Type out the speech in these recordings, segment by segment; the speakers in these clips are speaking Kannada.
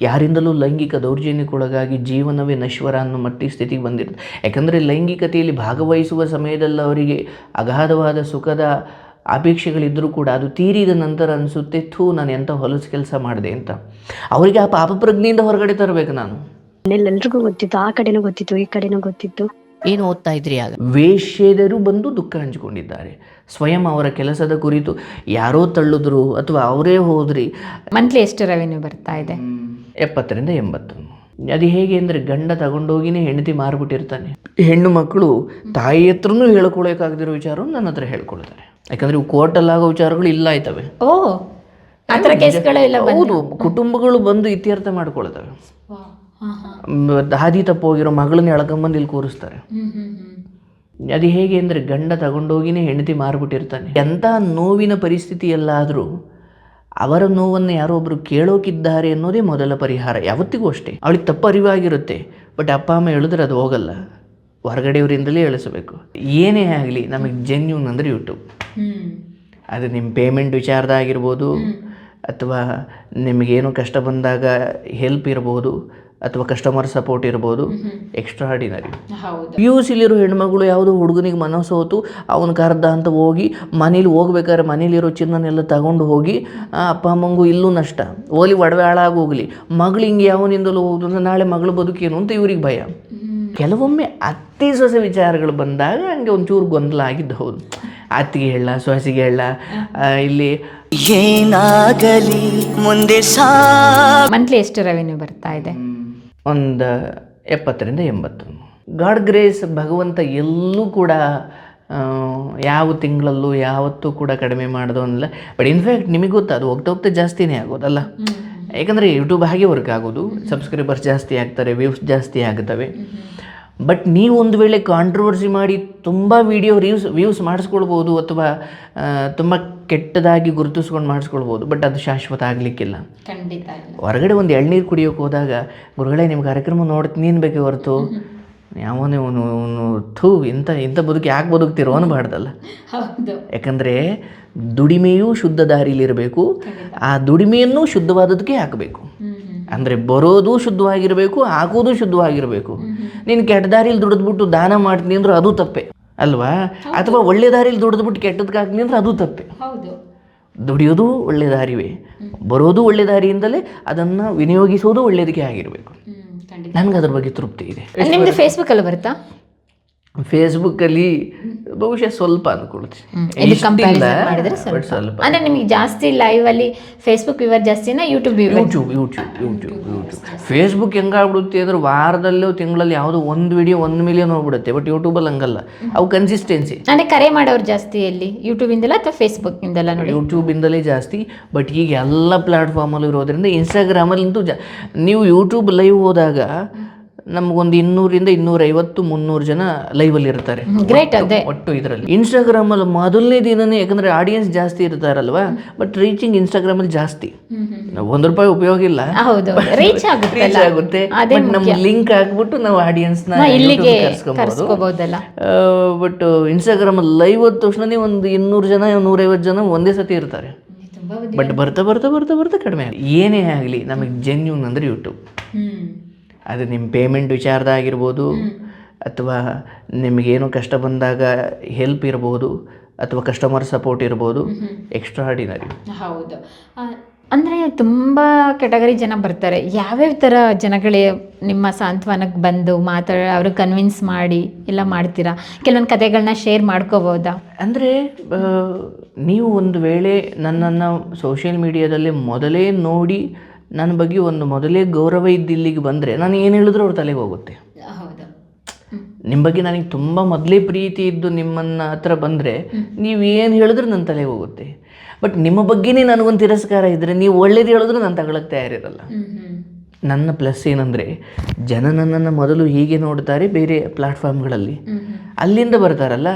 ಯಾರಿಂದಲೂ ಲೈಂಗಿಕ ದೌರ್ಜನ್ಯಕ್ಕೊಳಗಾಗಿ ಜೀವನವೇ ನಶ್ವರ ಅನ್ನೋ ಸ್ಥಿತಿಗೆ ಬಂದಿರುತ್ತೆ. ಯಾಕಂದರೆ ಲೈಂಗಿಕತೆಯಲ್ಲಿ ಭಾಗವಹಿಸುವ ಸಮಯದಲ್ಲಿ ಅವರಿಗೆ ಅಗಾಧವಾದ ಸುಖದ ಅಪೇಕ್ಷೆಗಳಿದ್ದರೂ ಕೂಡ ಅದು ತೀರಿದ ನಂತರ ಅನಿಸುತ್ತೆ, ನಾನು ಎಂಥ ಹೊಲಸು ಕೆಲಸ ಮಾಡಿದೆ ಅಂತ. ಅವರಿಗೆ ಆ ಪಾಪ ಪ್ರಜ್ಞೆಯಿಂದ ಹೊರಗಡೆ ತರಬೇಕು ನಾನು. ಎಲ್ರಿಗೂ ಗೊತ್ತಿತ್ತು, ಆ ಕಡೆನೂ ಗೊತ್ತಿತ್ತು, ಈ ಕಡೆನೂ ಗೊತ್ತಿತ್ತು. ಏನು ಓದ್ತಾ ಇದ್ರಿ ಆಗ? ವೇಶ್ಯೆಯರು ಬಂದು ದುಃಖ ಹಂಚಿಕೊಂಡಿದ್ದಾರೆ. ಸ್ವಯಂ ಅವರ ಕೆಲಸದ ಕುರಿತು ಯಾರೋ ತಳ್ಳಿದ್ರು ಅಥವಾ ಅವರೇ ಹೋದ್ರಿ. ಮಂತ್ಲಿ ಎಷ್ಟು ರೆವೆನ್ಯೂ ಬರ್ತಾ ಇದೆ? 70ರಿಂದ 80. ಅದು ಹೇಗೆ ಅಂದರೆ ಗಂಡ ತಗೊಂಡೋಗಿನೇ ಹೆಂಡತಿ ಮಾರ್ಬಿಟ್ಟಿರ್ತಾನೆ. ಹೆಣ್ಣು ಮಕ್ಕಳು ತಾಯಿ ಹತ್ರನೂ ಹೇಳ್ಕೊಳಕ್ಕಾಗದಿರೋ ವಿಚಾರವನ್ನು ನನ್ನ ಹತ್ರ ಹೇಳ್ಕೊಳ್ತಾರೆ. ಯಾಕಂದರೆ ಇವು ಕೋರ್ಟಲ್ಲಾಗೋ ವಿಚಾರಗಳು ಇಲ್ಲ ಆಯ್ತವೆ. ಓ, ಆ ಥರ ಕೇಸ್ಗಳೆಲ್ಲ ಹೌದು, ಕುಟುಂಬಗಳು ಬಂದು ಇತ್ಯರ್ಥ ಮಾಡ್ಕೊಳ್ತವೆ. ಹಾದಿ ತಪ್ಪೋಗಿರೋ ಮಗಳನ್ನ ಎಳ್ಕೊಂಬಂದು ಇಲ್ಲಿ ಕೂರಿಸ್ತಾರೆ. ಅದು ಹೇಗೆ ಅಂದರೆ ಗಂಡ ತಗೊಂಡೋಗಿನೇ ಹೆಂಡತಿ ಮಾರ್ಬಿಟ್ಟಿರ್ತಾನೆ. ಎಂಥ ನೋವಿನ ಪರಿಸ್ಥಿತಿಯಲ್ಲಾದರೂ ಅವರ ನೋವನ್ನು ಯಾರೋ ಒಬ್ಬರು ಕೇಳೋಕಿದ್ದಾರೆ ಅನ್ನೋದೇ ಮೊದಲ ಪರಿಹಾರ. ಯಾವತ್ತಿಗೂ ಅಷ್ಟೇ. ಅವಳಿಗೆ ತಪ್ಪು ಅರಿವಾಗಿರುತ್ತೆ, ಬಟ್ ಅಪ್ಪ ಅಮ್ಮ ಹೇಳಿದ್ರೆ ಅದು ಹೋಗಲ್ಲ, ಹೊರಗಡೆಯವರಿಂದಲೇ ಹೇಳಿಸಬೇಕು. ಏನೇ ಆಗಲಿ ನಮಗೆ ಜೆನ್ಯೂನ್ ಅಂದರೆ ಯೂಟ್ಯೂಬ್. ಅದು ನಿಮ್ಮ ಪೇಮೆಂಟ್ ವಿಚಾರದಾಗಿರ್ಬೋದು, ಅಥವಾ ನಿಮಗೇನೋ ಕಷ್ಟ ಬಂದಾಗ ಹೆಲ್ಪ್ ಇರ್ಬೋದು, ಅಥವಾ ಕಸ್ಟಮರ್ ಸಪೋರ್ಟ್ ಇರ್ಬೋದು. ಎಕ್ಸ್ಟ್ರಾರ್ಡಿನರಿ. PUCಲಿರೋ ಹೆಣ್ಮಗಳು ಯಾವುದೋ ಹುಡುಗನಿಗೆ ಮನಸ್ಸು ಹೋತು, ಅವನ ಕರ್ದ ಅಂತ ಹೋಗಿ ಮನೇಲಿ ಹೋಗ್ಬೇಕಾದ್ರೆ ಮನೇಲಿರೋ ಚಿನ್ನನೆಲ್ಲ ತಗೊಂಡು ಹೋಗಿ ಅಪ್ಪ ಅಮ್ಮಂಗೂ ಇಲ್ಲೂ ನಷ್ಟ, ಓಲಿ ಒಡವೆ ಹಾಳಾಗೋಗ್ಲಿ, ಮಗಳು ಹಿಂಗೆ ಯಾವನಿಂದಲೂ ಹೋಗುದು ಅಂದರೆ ನಾಳೆ ಮಗಳು ಬದುಕೇನು ಅಂತ ಇವ್ರಿಗೆ ಭಯ. ಕೆಲವೊಮ್ಮೆ ಅತ್ತೆ ಸೊಸೆ ವಿಚಾರಗಳು ಬಂದಾಗ ಹಂಗೆ ಒಂಚೂರು ಗೊಂದಲ ಆಗಿದ್ದು ಹೌದು. ಅತ್ತಿಗೆ ಹೇಳ, ಸೊಸೆಗೆ ಹೇಳ, ಇಲ್ಲಿ ಏನಾಗಲಿ ಮುಂದೆ ಮಂತ್ಲಿ ಎಷ್ಟು ರೆವೆನ್ಯೂ ಬರ್ತಾ ಇದೆ? ಒಂದು 70ರಿಂದ 80. ಗಾಡ್ ಗ್ರೇಸ್, ಭಗವಂತ ಎಲ್ಲೂ ಕೂಡ ಯಾವ ತಿಂಗಳಲ್ಲೂ ಯಾವತ್ತೂ ಕೂಡ ಕಡಿಮೆ ಮಾಡೋದಲ್ಲ. ಬಟ್ ಇನ್ಫ್ಯಾಕ್ಟ್ ನಿಮಗೆ ಗೊತ್ತಾ, ಅದು ಹೋಗ್ತಾ ಹೋಗ್ತಾ ಜಾಸ್ತಿನೇ ಆಗೋದಲ್ಲ. ಯಾಕಂದರೆ ಯೂಟ್ಯೂಬ್ ಹಾಗೆ ವರ್ಕ್ ಆಗೋದು, ಸಬ್ಸ್ಕ್ರೈಬರ್ಸ್ ಜಾಸ್ತಿ ಆಗ್ತಾರೆ, ವ್ಯೂಸ್ ಜಾಸ್ತಿ ಆಗುತ್ತವೆ. ಬಟ್ ನೀವು ಒಂದು ವೇಳೆ ಕಾಂಟ್ರವರ್ಸಿ ಮಾಡಿ ತುಂಬ ವೀಡಿಯೋ ವ್ಯೂಸ್ ಮಾಡಿಸ್ಕೊಳ್ಬೋದು, ಅಥವಾ ತುಂಬ ಕೆಟ್ಟದಾಗಿ ಗುರುತಿಸ್ಕೊಂಡು ಮಾಡಿಸ್ಕೊಳ್ಬೋದು, ಬಟ್ ಅದು ಶಾಶ್ವತ ಆಗಲಿಕ್ಕಿಲ್ಲ. ಖಂಡಿತ. ಹೊರಗಡೆ ಒಂದು ಎಳ್ನೀರು ಕುಡಿಯೋಕೆ ಹೋದಾಗ, ಗುರುಗಳೇ ನಿಮ್ಮ ಕಾರ್ಯಕ್ರಮ ನೋಡ್ತೀನಿ ಬೇಕೇ ಹೊರತು ಯಾವನೇ ಇಂಥ ಬದುಕು ಯಾಕೆ ಬದುಕ್ತಿರೋ ಅನ್ಬಾರ್ದಲ್ಲ. ಯಾಕಂದರೆ ದುಡಿಮೆಯೂ ಶುದ್ಧ ದಾರಿಲಿರಬೇಕು, ಆ ದುಡಿಮೆಯನ್ನು ಶುದ್ಧವಾದದಕ್ಕೆ ಹಾಕಬೇಕು. ಅಂದರೆ ಬರೋದು ಶುದ್ಧವಾಗಿರಬೇಕು, ಹಾಕೋದು ಶುದ್ಧವಾಗಿರಬೇಕು. ನೀನು ಕೆಟ್ಟ ದಾರಿಲಿ ದುಡಿದ್ಬಿಟ್ಟು ದಾನ ಮಾಡ್ತೀನಿ ಅಂದ್ರೆ ಅದು ತಪ್ಪೆ ಅಲ್ವಾ? ಅಥವಾ ಒಳ್ಳೆ ದಾರಿಲಿ ದುಡಿದ್ಬಿಟ್ಟು ಕೆಟ್ಟದಕ್ಕೆ ಹಾಕ್ತೀನಿ ಅಂದ್ರೆ ಅದು ತಪ್ಪೆ. ದುಡಿಯೋದು ಒಳ್ಳೆ ದಾರಿವೇ, ಬರೋದು ಒಳ್ಳೆ ದಾರಿಯಿಂದಲೇ ಅದನ್ನು ವಿನಿಯೋಗಿಸೋದು ಒಳ್ಳೆಯದಕ್ಕೆ ಆಗಿರಬೇಕು. ನನಗೆ ಅದ್ರ ಬಗ್ಗೆ ತೃಪ್ತಿ ಇದೆ. ನಿಮ್ಮದು ಫೇಸ್ಬುಕ್ಕಲ್ಲಿ ಬರುತ್ತಾ? ಫೇಸ್ಬುಕ್ಕಲ್ಲಿ ಬಹುಶಃ ಸ್ವಲ್ಪ ಅನ್ಕೊಳ್ತೀನಿ, ಸ್ವಲ್ಪ. ಅಂದರೆ ನಿಮಗೆ ಜಾಸ್ತಿ ಲೈವಲ್ಲಿ ಫೇಸ್ಬುಕ್ ವ್ಯೂವರ್ ಜಾಸ್ತಿನಾ ಯೂಟ್ಯೂಬ್? ಯೂಟ್ಯೂಬ್. ಫೇಸ್ಬುಕ್ ಹೆಂಗಾಗ್ಬಿಡುತ್ತೆ ಅಂದರೆ ವಾರದಲ್ಲೂ ತಿಂಗಳಲ್ಲಿ ಯಾವುದೋ ಒಂದು ವಿಡಿಯೋ 1 ಮಿಲಿಯನ್ ಹೋಗ್ಬಿಡುತ್ತೆ. ಬಟ್ ಯೂಟ್ಯೂಬಲ್ಲಿ ಹಂಗಲ್ಲ, ಅವು ಕನ್ಸಿಸ್ಟೆನ್ಸಿ. ಅಂದರೆ ಕರೆ ಮಾಡೋರು ಜಾಸ್ತಿ ಎಲ್ಲಿ, ಯೂಟ್ಯೂಬಿಂದಲ್ಲ ಅಥವಾ ಫೇಸ್ಬುಕ್ಕಿಂದಲ್ಲ? ನೋಡಿ, ಯೂಟ್ಯೂಬಿಂದಲೇ ಜಾಸ್ತಿ. ಬಟ್ ಈಗ ಎಲ್ಲ ಪ್ಲ್ಯಾಟ್ಫಾರ್ಮಲ್ಲೂ ಇರೋದ್ರಿಂದ ಇನ್ಸ್ಟಾಗ್ರಾಮಲ್ಲಂತೂ ನೀವು ಯೂಟ್ಯೂಬ್ ಲೈವ್ ಹೋದಾಗ ನಮಗೊಂದು 200ರಿಂದ 250, 300 ಜನ ಲೈವಲ್ಲಿ ಇರ್ತಾರೆ. ಗ್ರೇಟ್. ಅದೇ ಒಟ್ಟು ಇದರಲ್ಲಿ. ಇನ್ಸ್ಟಾಗ್ರಾಮಲ್ಲಿ ಮೊದಲನೇ ದಿನನೇ, ಯಾಕಂದರೆ ಆಡಿಯನ್ಸ್ ಜಾಸ್ತಿ ಇರ್ತಾರಲ್ವಾ, ಬಟ್ ರೀಚಿಂಗ್ ಇನ್ಸ್ಟಾಗ್ರಾಮಲ್ಲಿ ಜಾಸ್ತಿ. ₹1 ಉಪಯೋಗ ಇಲ್ಲ, ರೀಚ್ ಆಗುತ್ತೆ. ಬಟ್ ನಮ್ಮ ಲಿಂಕ್ ಹಾಕ್ಬಿಟ್ಟು ನಾವು ಆಡಿಯನ್ಸ್ನ ಇಲ್ಲಿಗೆ ಕರ್ಸ್ಕೋಬಹುದಲ್ಲ. ಬಟ್ ಇನ್ಸ್ಟಾಗ್ರಾಮಲ್ಲಿ ಲೈವ್ ಹೋದ ತಕ್ಷಣನೇ ಒಂದು 200 ಜನ 150 ಜನ ಒಂದೇ ಸತಿ ಇರ್ತಾರೆ. ಬಟ್ ಬರ್ತಾ ಬರ್ತಾ ಬರ್ತಾ ಬರ್ತಾ ಕಡಿಮೆ. ಏನೇ ಆಗಲಿ ನಮಗೆ ಜೆನ್ಯೂನ್ ಅಂದರೆ ಯೂಟ್ಯೂಬ್. ಅದು ನಿಮ್ಮ ಪೇಮೆಂಟ್ ವಿಚಾರದಾಗಿರ್ಬೋದು, ಅಥವಾ ನಿಮಗೇನೋ ಕಷ್ಟ ಬಂದಾಗ ಹೆಲ್ಪ್ ಇರ್ಬೋದು, ಅಥವಾ ಕಸ್ಟಮರ್ ಸಪೋರ್ಟ್ ಇರ್ಬೋದು. ಎಕ್ಸ್ಟ್ರಾರ್ಡಿನರಿ. ಹೌದು. ಅಂದರೆ ತುಂಬ ಕೆಟಗರಿ ಜನ ಬರ್ತಾರೆ. ಯಾವ್ಯಾವ ಥರ ಜನಗಳೇ ನಿಮ್ಮ ಸಾಂತ್ವನಕ್ಕೆ ಬಂದು ಅವ್ರಿಗೆ ಕನ್ವಿನ್ಸ್ ಮಾಡಿ ಎಲ್ಲ ಮಾಡ್ತೀರಾ? ಕೆಲವೊಂದು ಕಥೆಗಳನ್ನ ಶೇರ್ ಮಾಡ್ಕೋಬೋದಾ? ಅಂದರೆ ನೀವು ಒಂದು ವೇಳೆ ನನ್ನನ್ನು ಸೋಷಿಯಲ್ ಮೀಡಿಯಾದಲ್ಲಿ ಮೊದಲೇ ನೋಡಿ ನನ್ನ ಬಗ್ಗೆ ಒಂದು ಮೊದಲೇ ಗೌರವ ಇದ್ದಿಲ್ಲಿಗೆ ಬಂದರೆ ನಾನು ಏನು ಹೇಳಿದ್ರು ಅವ್ರ ತಲೆಗೆ ಹೋಗುತ್ತೆ. ನಿಮ್ಮ ಬಗ್ಗೆ ನನಗೆ ತುಂಬ ಮೊದಲೇ ಪ್ರೀತಿ ಇದ್ದು ನಿಮ್ಮನ್ನ ಹತ್ರ ಬಂದರೆ ನೀವು ಏನು ಹೇಳಿದ್ರು ನನ್ನ ತಲೆಗೆ ಹೋಗುತ್ತೆ. ಬಟ್ ನಿಮ್ಮ ಬಗ್ಗೆನೇ ನನಗೊಂದು ತಿರಸ್ಕಾರ ಇದ್ದರೆ ನೀವು ಒಳ್ಳೇದು ಹೇಳಿದ್ರು ನಾನು ತಗೊಳಕ್ಕೆ ತಯಾರಿರಲ್ಲ. ನನ್ನ ಪ್ಲಸ್ ಏನಂದರೆ, ಜನ ನನ್ನನ್ನು ಮೊದಲು ಹೀಗೆ ನೋಡ್ತಾರೆ ಬೇರೆ ಪ್ಲ್ಯಾಟ್ಫಾರ್ಮ್ಗಳಲ್ಲಿ, ಅಲ್ಲಿಂದ ಬರ್ತಾರಲ್ಲ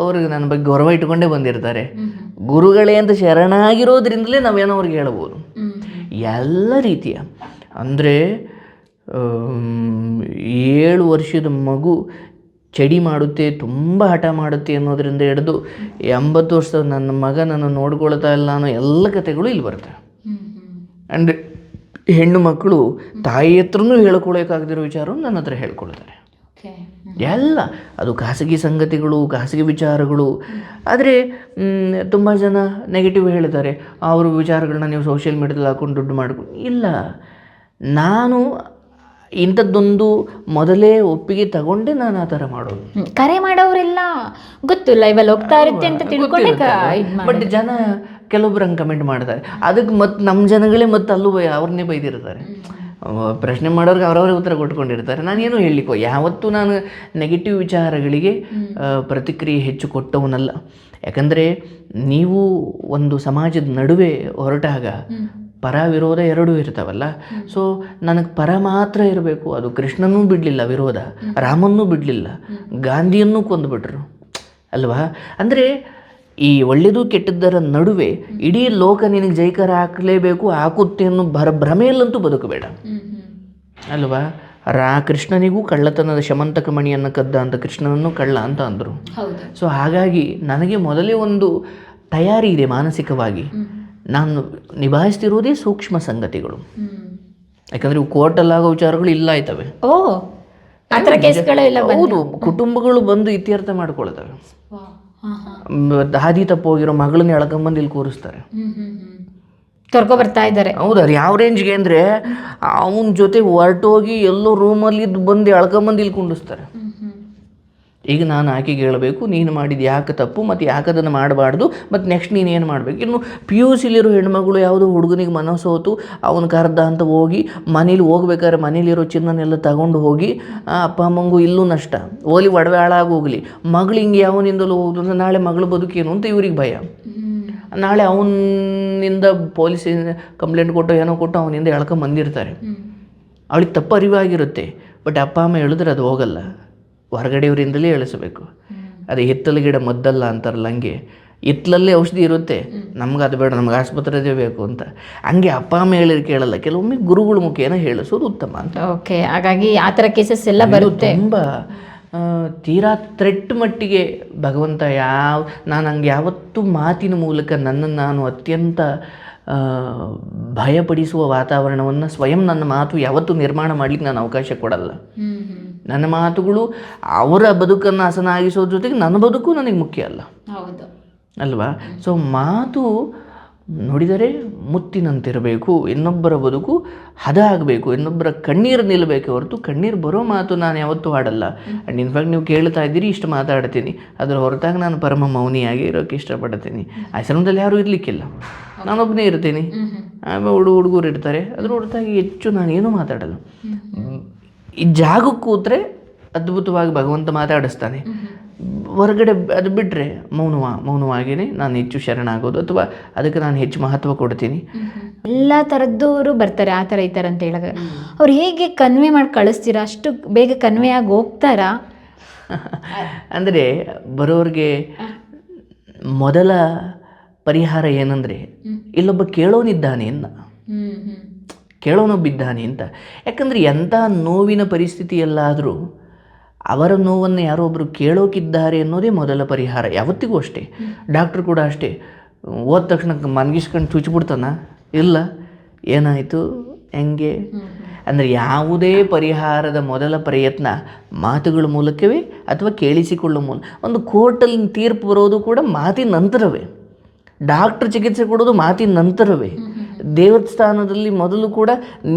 ಅವ್ರಿಗೆ ನನ್ನ ಬಗ್ಗೆ ಗೌರವ ಇಟ್ಕೊಂಡೇ ಬಂದಿರ್ತಾರೆ. ಗುರುಗಳೇ ಅಂತ ಶರಣಾಗಿರೋದ್ರಿಂದಲೇ ನಾವೇನೋ ಅವ್ರಿಗೆ ಹೇಳ್ಬೋದು. ಎಲ್ಲ ರೀತಿಯ, ಅಂದರೆ 7 ವರ್ಷದ ಮಗು ಚಡಿ ಮಾಡುತ್ತೆ, ತುಂಬ ಹಠ ಮಾಡುತ್ತೆ ಅನ್ನೋದರಿಂದ ಹಿಡಿದು 80 ವರ್ಷದ ನನ್ನ ಮಗ ನನ್ನ ನೋಡ್ಕೊಳ್ತಾ ಇಲ್ಲ ಅನ್ನೋ ಎಲ್ಲ ಕಥೆಗಳು ಇಲ್ಲಿ ಬರ್ತವೆ. ಆ್ಯಂಡ್ ಹೆಣ್ಣು ಮಕ್ಕಳು ತಾಯಿ ಹತ್ರನೂ ಹೇಳ್ಕೊಳಕ್ಕಾಗದಿರೋ ವಿಚಾರವನ್ನು ನನ್ನ ಹತ್ರ ಹೇಳ್ಕೊಳ್ತಾರೆ. ಎಲ್ಲ ಅದು ಖಾಸಗಿ ಸಂಗತಿಗಳು, ಖಾಸಗಿ ವಿಚಾರಗಳು. ಆದರೆ ತುಂಬ ಜನ ನೆಗೆಟಿವ್ ಹೇಳ್ತಾರೆ, ಅವ್ರ ವಿಚಾರಗಳನ್ನ ನೀವು ಸೋಷಿಯಲ್ ಮೀಡಿಯಾದಲ್ಲಿ ಹಾಕೊಂಡು ದುಡ್ಡು ಮಾಡ್ಕೊಂಡು. ಇಲ್ಲ, ನಾನು ಇಂಥದ್ದೊಂದು ಮೊದಲೇ ಒಪ್ಪಿಗೆ ತಗೊಂಡೆ ನಾನು ಆ ಥರ ಮಾಡೋದು. ಕರೆ ಮಾಡೋರೆಲ್ಲ ಗೊತ್ತು ಲೈವಲ್ಲಿ ಹೋಗ್ತಾ ಇರುತ್ತೆ ಅಂತ ತಿಳ್ಕೊಂಡೆ ಬಟ್ ಜನ ಕೆಲವೊಬ್ರು ಹಂಗೆ ಕಮೆಂಟ್ ಮಾಡ್ತಾರೆ. ಅದಕ್ಕೆ ಮತ್ತು ನಮ್ಮ ಜನಗಳೇ ಮತ್ತು ಅಲ್ಲೂ ಅವ್ರನ್ನೇ ಬೈದಿರ್ತಾರೆ. ಪ್ರಶ್ನೆ ಮಾಡೋರಿಗೆ ಅವರವರೇ ಉತ್ತರ ಕೊಟ್ಕೊಂಡಿರ್ತಾರೆ. ನಾನೇನು ಹೇಳಲಿಕ್ಕೋ, ಯಾವತ್ತೂ ನಾನು ನೆಗೆಟಿವ್ ವಿಚಾರಗಳಿಗೆ ಪ್ರತಿಕ್ರಿಯೆ ಹೆಚ್ಚು ಕೊಟ್ಟವನಲ್ಲ. ಯಾಕಂದರೆ ನೀವು ಒಂದು ಸಮಾಜದ ನಡುವೆ ಹೊರಟಾಗ ಪರ ವಿರೋಧ ಎರಡೂ ಇರ್ತಾವಲ್ಲ. ಸೊ ನನಗೆ ಪರ ಮಾತ್ರ ಇರಬೇಕು. ಅದು ಕೃಷ್ಣನೂ ಬಿಡಲಿಲ್ಲ ವಿರೋಧ, ರಾಮನ್ನೂ ಬಿಡಲಿಲ್ಲ, ಗಾಂಧಿಯನ್ನೂ ಕೊಂದುಬಿಟ್ರು ಅಲ್ವಾ. ಅಂದರೆ ಈ ಒಳ್ಳೆಯದು ಕೆಟ್ಟದ್ದರ ನಡುವೆ ಇಡೀ ಲೋಕ ನಿನಗೆ ಜೈಕಾರ ಹಾಕಲೇಬೇಕು, ಹಾಕುತ್ತೆ ಅನ್ನೋ ಭ್ರಮೆಯಲ್ಲಂತೂ ಬದುಕಬೇಡ ಅಲ್ವಾ. ಕೃಷ್ಣನಿಗೂ ಕಳ್ಳತನದ ಶಮಂತಕ ಮಣಿಯನ್ನು ಕದ್ದ ಅಂತ ಕೃಷ್ಣನನ್ನು ಕಳ್ಳ ಅಂತ ಅಂದರು. ಸೊ ಹಾಗಾಗಿ ನನಗೆ ಮೊದಲೇ ಒಂದು ತಯಾರಿ ಇದೆ ಮಾನಸಿಕವಾಗಿ. ನಾನು ನಿಭಾಯಿಸ್ತಿರೋದೇ ಸೂಕ್ಷ್ಮ ಸಂಗತಿಗಳು. ಯಾಕಂದರೆ ಇವು ಕೋರ್ಟಲ್ಲಾಗೋ ವಿಚಾರಗಳು ಇಲ್ಲ ಆಯ್ತವೆ. ಹೌದು, ಕುಟುಂಬಗಳು ಬಂದು ಇತ್ಯರ್ಥ ಮಾಡ್ಕೊಳ್ತವೆ. ಹಾದಿ ತಪ್ಪೋಗಿರೋ ಮಗಳನ್ನ ಎಳ್ಕೊಂಬಂದು ಇಲ್ಲಿ ಕೂರಿಸ್ತಾರೆ, ಕರ್ಕೊ ಬರ್ತಾ ಇದ್ದಾರೆ. ಹೌದು, ಅದು ಯಾವ ರೇಂಜ್ಗೆ ಅಂದರೆ ಅವನ ಜೊತೆ ಹೊರಟೋಗಿ ಎಲ್ಲೋ ರೂಮಲ್ಲಿ ಇದ್ದು ಬಂದು ಎಳ್ಕೊಂಬಂದು ಇಲ್ಲಿ ಕುಂಡಿಸ್ತಾರೆ. ಈಗ ನಾನು ಆಕೆಗೆ ಹೇಳಬೇಕು, ನೀನು ಮಾಡಿದ್ದು ಯಾಕೆ ತಪ್ಪು ಮತ್ತು ಯಾಕೆ ಅದನ್ನು ಮಾಡಬಾರ್ದು, ಮತ್ತು ನೆಕ್ಸ್ಟ್ ನೀನು ಏನು ಮಾಡಬೇಕು. ಇನ್ನು PUCಲಿರೋ ಹೆಣ್ಮಗಳು ಯಾವುದೋ ಹುಡುಗನಿಗೆ ಮನಸ್ಸೋತು ಅವನ ಕರ್ದ ಅಂತ ಹೋಗಿ ಮನೇಲಿ ಹೋಗ್ಬೇಕಾದ್ರೆ ಮನೇಲಿರೋ ಚಿನ್ನನೆಲ್ಲ ತಗೊಂಡು ಹೋಗಿ ಅಪ್ಪ ಅಮ್ಮಂಗೂ ಇಲ್ಲೂ ನಷ್ಟ, ಓಲಿ ಒಡವೆ ಹಾಳಾಗಿ ಹೋಗಲಿ, ಮಗಳು ಹಿಂಗೆ ಯಾವನಿಂದಲೂ ಹೋಗುದು, ನಾಳೆ ಮಗಳು ಬದುಕೇನು ಅಂತ ಇವ್ರಿಗೆ ಭಯ. ನಾಳೆ ಅವನಿಂದ ಪೊಲೀಸ್ ಕಂಪ್ಲೇಂಟ್ ಕೊಟ್ಟು ಏನೋ ಕೊಟ್ಟು ಅವನಿಂದ ಎಳ್ಕೊಂಬಂದಿರ್ತಾರೆ. ಅವಳಿಗೆ ತಪ್ಪು ಅರಿವಾಗಿರುತ್ತೆ. ಬಟ್ ಅಪ್ಪ ಅಮ್ಮ ಹೇಳಿದ್ರೆ ಅದು ಹೋಗಲ್ಲ, ಹೊರಗಡೆಯವರಿಂದಲೇ ಎಳಿಸಬೇಕು. ಅದು ಹಿತ್ತಲು ಗಿಡ ಮದ್ದಲ್ಲ ಅಂತಾರಲ್ಲ, ಹಂಗೆ ಹಿತ್ತಲಲ್ಲೇ ಔಷಧಿ ಇರುತ್ತೆ, ನಮ್ಗೆ ಅದು ಬೇಡ, ನಮ್ಗೆ ಆಸ್ಪತ್ರೆದೇ ಬೇಕು ಅಂತ. ಹಂಗೆ ಅಪ್ಪ ಅಮ್ಮ ಹೇಳಿದ್ರೆ ಕೇಳಲ್ಲ, ಕೆಲವೊಮ್ಮೆ ಗುರುಗಳ ಮುಖೇನ ಹೇಳಿಸೋದು ಉತ್ತಮ ಅಂತ. ಓಕೆ, ಹಾಗಾಗಿ ಆ ಥರ ಕೇಸಸ್ ಎಲ್ಲ ಬರುತ್ತೆ. ತುಂಬ ತೀರಾ ಥ್ರೆಟ್ ಮಟ್ಟಿಗೆ ಭಗವಂತ ನಾನು ಹಂಗೆ ಯಾವತ್ತೂ ಮಾತಿನ ಮೂಲಕ ನನ್ನನ್ನು ನಾನು ಅತ್ಯಂತ ಭಯಪಡಿಸುವ ವಾತಾವರಣವನ್ನು ಸ್ವಯಂ ನನ್ನ ಮಾತು ಯಾವತ್ತೂ ನಿರ್ಮಾಣ ಮಾಡಲಿಕ್ಕೆ ನಾನು ಅವಕಾಶ ಕೊಡಲ್ಲ. ನನ್ನ ಮಾತುಗಳು ಅವರ ಬದುಕನ್ನು ಹಸನಾಗಿಸೋದ್ರ ಜೊತೆಗೆ ನನ್ನ ಬದುಕು ನನಗೆ ಮುಖ್ಯ ಅಲ್ಲ ಅಲ್ವಾ. ಸೊ ಮಾತು ನುಡಿದರೆ ಮುತ್ತಿನಂತಿರಬೇಕು, ಇನ್ನೊಬ್ಬರ ಬದುಕು ಹದ ಆಗಬೇಕು, ಇನ್ನೊಬ್ಬರ ಕಣ್ಣೀರು ನಿಲ್ಲಬೇಕು ಹೊರತು ಕಣ್ಣೀರು ಬರೋ ಮಾತು ನಾನು ಯಾವತ್ತೂ ಆಡಲ್ಲ. ಆ್ಯಂಡ್ ಇನ್ಫ್ಯಾಕ್ಟ್ ನೀವು ಕೇಳ್ತಾ ಇದ್ದೀರಿ, ಇಷ್ಟು ಮಾತಾಡ್ತೀನಿ, ಅದರ ಹೊರತಾಗಿ ನಾನು ಪರಮ ಮೌನಿಯಾಗಿ ಇರೋಕ್ಕೆ ಇಷ್ಟಪಡ್ತೀನಿ. ಆಶ್ರಮದಲ್ಲಿ ಯಾರೂ ಇರಲಿಕ್ಕಿಲ್ಲ, ನಾನೊಬ್ಬನೇ ಇರ್ತೀನಿ, ಆಮೇಲೆ ಹುಡುಗರು ಇರ್ತಾರೆ, ಅದ್ರ ಹೊರತಾಗಿ ಹೆಚ್ಚು ನಾನೇನು ಮಾತಾಡಲ್ಲ. ಈ ಜಾಗಕ್ಕೆ ಕೂತ್ರೆ ಅದ್ಭುತವಾಗಿ ಭಗವಂತ ಮಾತಾಡಿಸ್ತಾನೆ. ಹೊರಗಡೆ ಅದು ಬಿಟ್ಟರೆ ಮೌನವಾಗಿಯೇ ನಾನು ಹೆಚ್ಚು ಶರಣಾಗೋದು, ಅಥವಾ ಅದಕ್ಕೆ ನಾನು ಹೆಚ್ಚು ಮಹತ್ವ ಕೊಡ್ತೀನಿ. ಎಲ್ಲ ಥರದ್ದವರು ಬರ್ತಾರೆ ಆ ಥರ ಈ ಥರ ಅಂತ ಹೇಳಿದಾಗ ಅವ್ರು ಹೇಗೆ ಕನ್ವೆ ಮಾಡಿ ಕಳಿಸ್ತೀರಾ? ಅಷ್ಟು ಬೇಗ ಕನ್ವೆ ಆಗಿ ಹೋಗ್ತಾರಾ? ಅಂದರೆ ಬರೋರಿಗೆ ಮೊದಲ ಪರಿಹಾರ ಏನಂದರೆ, ಇಲ್ಲೊಬ್ಬ ಕೇಳೋನಿದ್ದಾನೆ ಅಂತ, ಕೇಳೋನೊಬ್ಬಿದ್ದಾನೆ ಅಂತ. ಯಾಕಂದರೆ ಎಂಥ ನೋವಿನ ಪರಿಸ್ಥಿತಿಯಲ್ಲಾದರೂ ಅವರ ನೋವನ್ನು ಯಾರೋ ಒಬ್ಬರು ಕೇಳೋಕಿದ್ದಾರೆ ಅನ್ನೋದೇ ಮೊದಲ ಪರಿಹಾರ. ಯಾವತ್ತಿಗೂ ಅಷ್ಟೇ, ಡಾಕ್ಟ್ರು ಕೂಡ ಅಷ್ಟೇ, ಹೋದ ತಕ್ಷಣ ಮನ್ಗಿಸ್ಕೊಂಡು ಚುಚ್ಚಿಬಿಡ್ತಾನ, ಇಲ್ಲ ಏನಾಯಿತು ಹೆಂಗೆ ಅಂದರೆ ಯಾವುದೇ ಪರಿಹಾರದ ಮೊದಲ ಪ್ರಯತ್ನ ಮಾತುಗಳ ಮೂಲಕವೇ ಅಥವಾ ಕೇಳಿಸಿಕೊಳ್ಳುವ ಮೂಲಕ. ಒಂದು ಕೋರ್ಟಲ್ಲಿ ತೀರ್ಪು ಬರೋದು ಕೂಡ ಮಾತಿನ ನಂತರವೇ, ಡಾಕ್ಟ್ರ್ ಚಿಕಿತ್ಸೆ ಕೊಡೋದು ಮಾತಿನ ನಂತರವೇ, ದೇವಸ್ಥಾನದಲ್ಲಿ ಮೊದಲು ಕೂಡ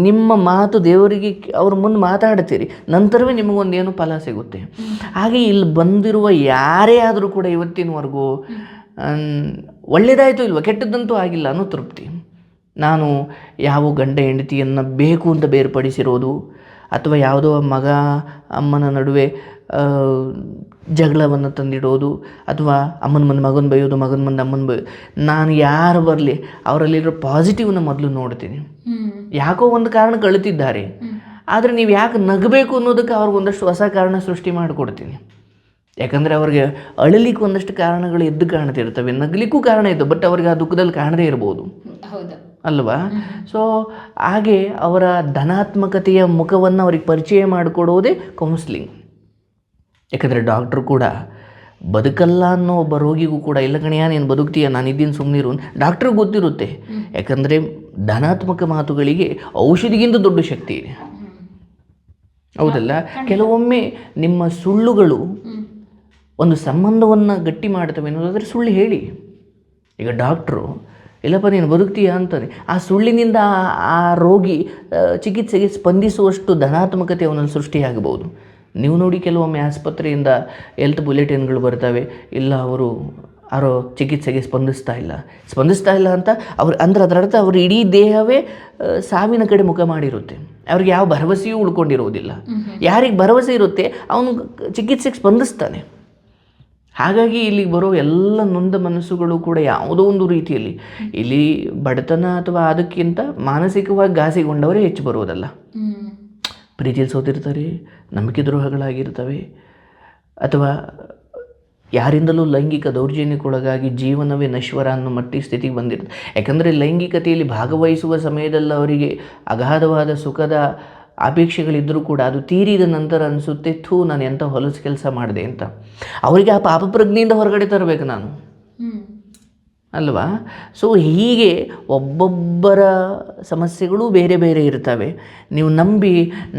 ನಿಮ್ಮ ಮಾತು ದೇವರಿಗೆ ಅವ್ರ ಮುಂದೆ ಮಾತಾಡ್ತೀರಿ, ನಂತರವೇ ನಿಮಗೊಂದೇನು ಫಲ ಸಿಗುತ್ತೆ. ಹಾಗೆ ಇಲ್ಲಿ ಬಂದಿರುವ ಯಾರೇ ಆದರೂ ಕೂಡ ಇವತ್ತಿನವರೆಗೂ ಒಳ್ಳೆಯದಾಯಿತು ಇಲ್ವ, ಕೆಟ್ಟದ್ದಂತೂ ಆಗಿಲ್ಲ ಅನ್ನೋ ತೃಪ್ತಿ. ನಾನು ಯಾವ ಗಂಡ ಹೆಂಡತಿಯನ್ನು ಬೇಕು ಅಂತ ಬೇರ್ಪಡಿಸಿರೋದು, ಅಥವಾ ಯಾವುದೋ ಮಗ ಅಮ್ಮನ ನಡುವೆ ಜಗಳವನ್ನು ತಂದಿಡೋದು, ಅಥವಾ ಅಮ್ಮನ ಮುಂದೆ ಮಗನ ಬೈಯೋದು, ಮಗನ ಮುಂದೆ ಅಮ್ಮನ ಬೈಯೋದು, ನಾನು ಯಾರು ಬರಲಿ ಅವರಲ್ಲಿರೋ ಪಾಸಿಟಿವ್ನ ಮೊದಲು ನೋಡ್ತೀನಿ. ಯಾಕೋ ಒಂದು ಕಾರಣ ಕಳಿತಿದ್ದಾರೆ, ಆದರೆ ನೀವು ಯಾಕೆ ನಗಬೇಕು ಅನ್ನೋದಕ್ಕೆ ಅವ್ರಿಗೆ ಒಂದಷ್ಟು ಹೊಸ ಕಾರಣ ಸೃಷ್ಟಿ ಮಾಡಿಕೊಡ್ತೀನಿ. ಯಾಕಂದರೆ ಅವ್ರಿಗೆ ಅಳಲಿಕ್ಕೆ ಒಂದಷ್ಟು ಕಾರಣಗಳು ಎದ್ದು ಕಾಣ್ತಿರ್ತವೆ, ನಗಲಿಕ್ಕೂ ಕಾರಣ ಇದ್ದು, ಬಟ್ ಅವ್ರಿಗೆ ಆ ದುಃಖದಲ್ಲಿ ಕಾಣದೇ ಇರ್ಬೋದು ಅಲ್ವಾ. ಸೊ ಹಾಗೆ ಅವರ ಧನಾತ್ಮಕತೆಯ ಮುಖವನ್ನು ಅವ್ರಿಗೆ ಪರಿಚಯ ಮಾಡಿಕೊಡೋದೇ ಕೌನ್ಸ್ಲಿಂಗ್. ಯಾಕಂದರೆ ಡಾಕ್ಟ್ರು ಕೂಡ ಬದುಕಲ್ಲ ಅನ್ನೋ ಒಬ್ಬ ರೋಗಿಗೂ ಕೂಡ, ಇಲ್ಲ ಕಣೆಯ ನೀನು ಬದುಕ್ತೀಯ, ನಾನಿದ್ದೀನಿ ಸುಮ್ಮನಿರು, ಡಾಕ್ಟ್ರಿಗೆ ಗೊತ್ತಿರುತ್ತೆ. ಯಾಕಂದರೆ ಧನಾತ್ಮಕ ಮಾತುಗಳಿಗೆ ಔಷಧಿಗಿಂತ ದೊಡ್ಡ ಶಕ್ತಿ ಇದೆ, ಹೌದಲ್ಲ? ಕೆಲವೊಮ್ಮೆ ನಿಮ್ಮ ಸುಳ್ಳುಗಳು ಒಂದು ಸಂಬಂಧವನ್ನು ಗಟ್ಟಿ ಮಾಡ್ತವೆ ಅನ್ನೋದಾದರೆ ಸುಳ್ಳು ಹೇಳಿ. ಈಗ ಡಾಕ್ಟ್ರು ಇಲ್ಲಪ್ಪ ನೀನು ಬದುಕ್ತೀಯಾ ಅಂತಾನೆ, ಆ ಸುಳ್ಳಿನಿಂದ ಆ ರೋಗಿ ಚಿಕಿತ್ಸೆಗೆ ಸ್ಪಂದಿಸುವಷ್ಟು ಧನಾತ್ಮಕತೆ ಅವನಲ್ಲಿ ಸೃಷ್ಟಿಯಾಗಬಹುದು. ನೀವು ನೋಡಿ, ಕೆಲವೊಮ್ಮೆ ಆಸ್ಪತ್ರೆಯಿಂದ ಹೆಲ್ತ್ ಬುಲೆಟಿನ್ಗಳು ಬರ್ತವೆ, ಇಲ್ಲ ಅವರು ಯಾರೋ ಚಿಕಿತ್ಸೆಗೆ ಸ್ಪಂದಿಸ್ತಾ ಇಲ್ಲ ಅಂತ ಅಂದ್ರೆ ಅದರರ್ಥ ಅವ್ರ ಇಡೀ ದೇಹವೇ ಸಾವಿನ ಕಡೆ ಮುಖ ಮಾಡಿರುತ್ತೆ, ಅವ್ರಿಗೆ ಯಾವ ಭರವಸೆಯೂ ಉಳ್ಕೊಂಡಿರೋದಿಲ್ಲ. ಯಾರಿಗೆ ಭರವಸೆ ಇರುತ್ತೆ ಅವನು ಚಿಕಿತ್ಸೆಗೆ ಸ್ಪಂದಿಸ್ತಾನೆ. ಹಾಗಾಗಿ ಇಲ್ಲಿಗೆ ಬರೋ ಎಲ್ಲ ನೊಂದ ಮನಸ್ಸುಗಳು ಕೂಡ ಯಾವುದೋ ಒಂದು ರೀತಿಯಲ್ಲಿ ಇಲ್ಲಿ ಬಡತನ ಅಥವಾ ಅದಕ್ಕಿಂತ ಮಾನಸಿಕವಾಗಿ ಘಾಸಿಗೊಂಡವರೇ ಹೆಚ್ಚು ಬರೋದಲ್ಲ. ಪ್ರೀತಿಯಲ್ಲಿ ಸೋತಿರ್ತಾರೆ, ನಂಬಿಕೆ ದ್ರೋಹಗಳಾಗಿರ್ತವೆ, ಅಥವಾ ಯಾರಿಂದಲೂ ಲೈಂಗಿಕ ದೌರ್ಜನ್ಯಕ್ಕೊಳಗಾಗಿ ಜೀವನವೇ ನಶ್ವರ ಅನ್ನೋ ಸ್ಥಿತಿಗೆ ಬಂದಿರುತ್ತೆ. ಯಾಕಂದರೆ ಲೈಂಗಿಕತೆಯಲ್ಲಿ ಭಾಗವಹಿಸುವ ಸಮಯದಲ್ಲಿ ಅವರಿಗೆ ಅಗಾಧವಾದ ಸುಖದ ಅಪೇಕ್ಷೆಗಳಿದ್ದರೂ ಕೂಡ ಅದು ತೀರಿದ ನಂತರ ಅನಿಸುತ್ತೆ, ನಾನು ಎಂಥ ಹೊಲಸು ಕೆಲಸ ಮಾಡಿದೆ ಅಂತ. ಅವರಿಗೆ ಆ ಪಾಪ ಪ್ರಜ್ಞೆಯಿಂದ ಹೊರಗಡೆ ತರಬೇಕು ನಾನು, ಅಲ್ವಾ? ಸೊ ಹೀಗೆ ಒಬ್ಬೊಬ್ಬರ ಸಮಸ್ಯೆಗಳು ಬೇರೆ ಬೇರೆ ಇರ್ತವೆ. ನೀವು ನಂಬಿ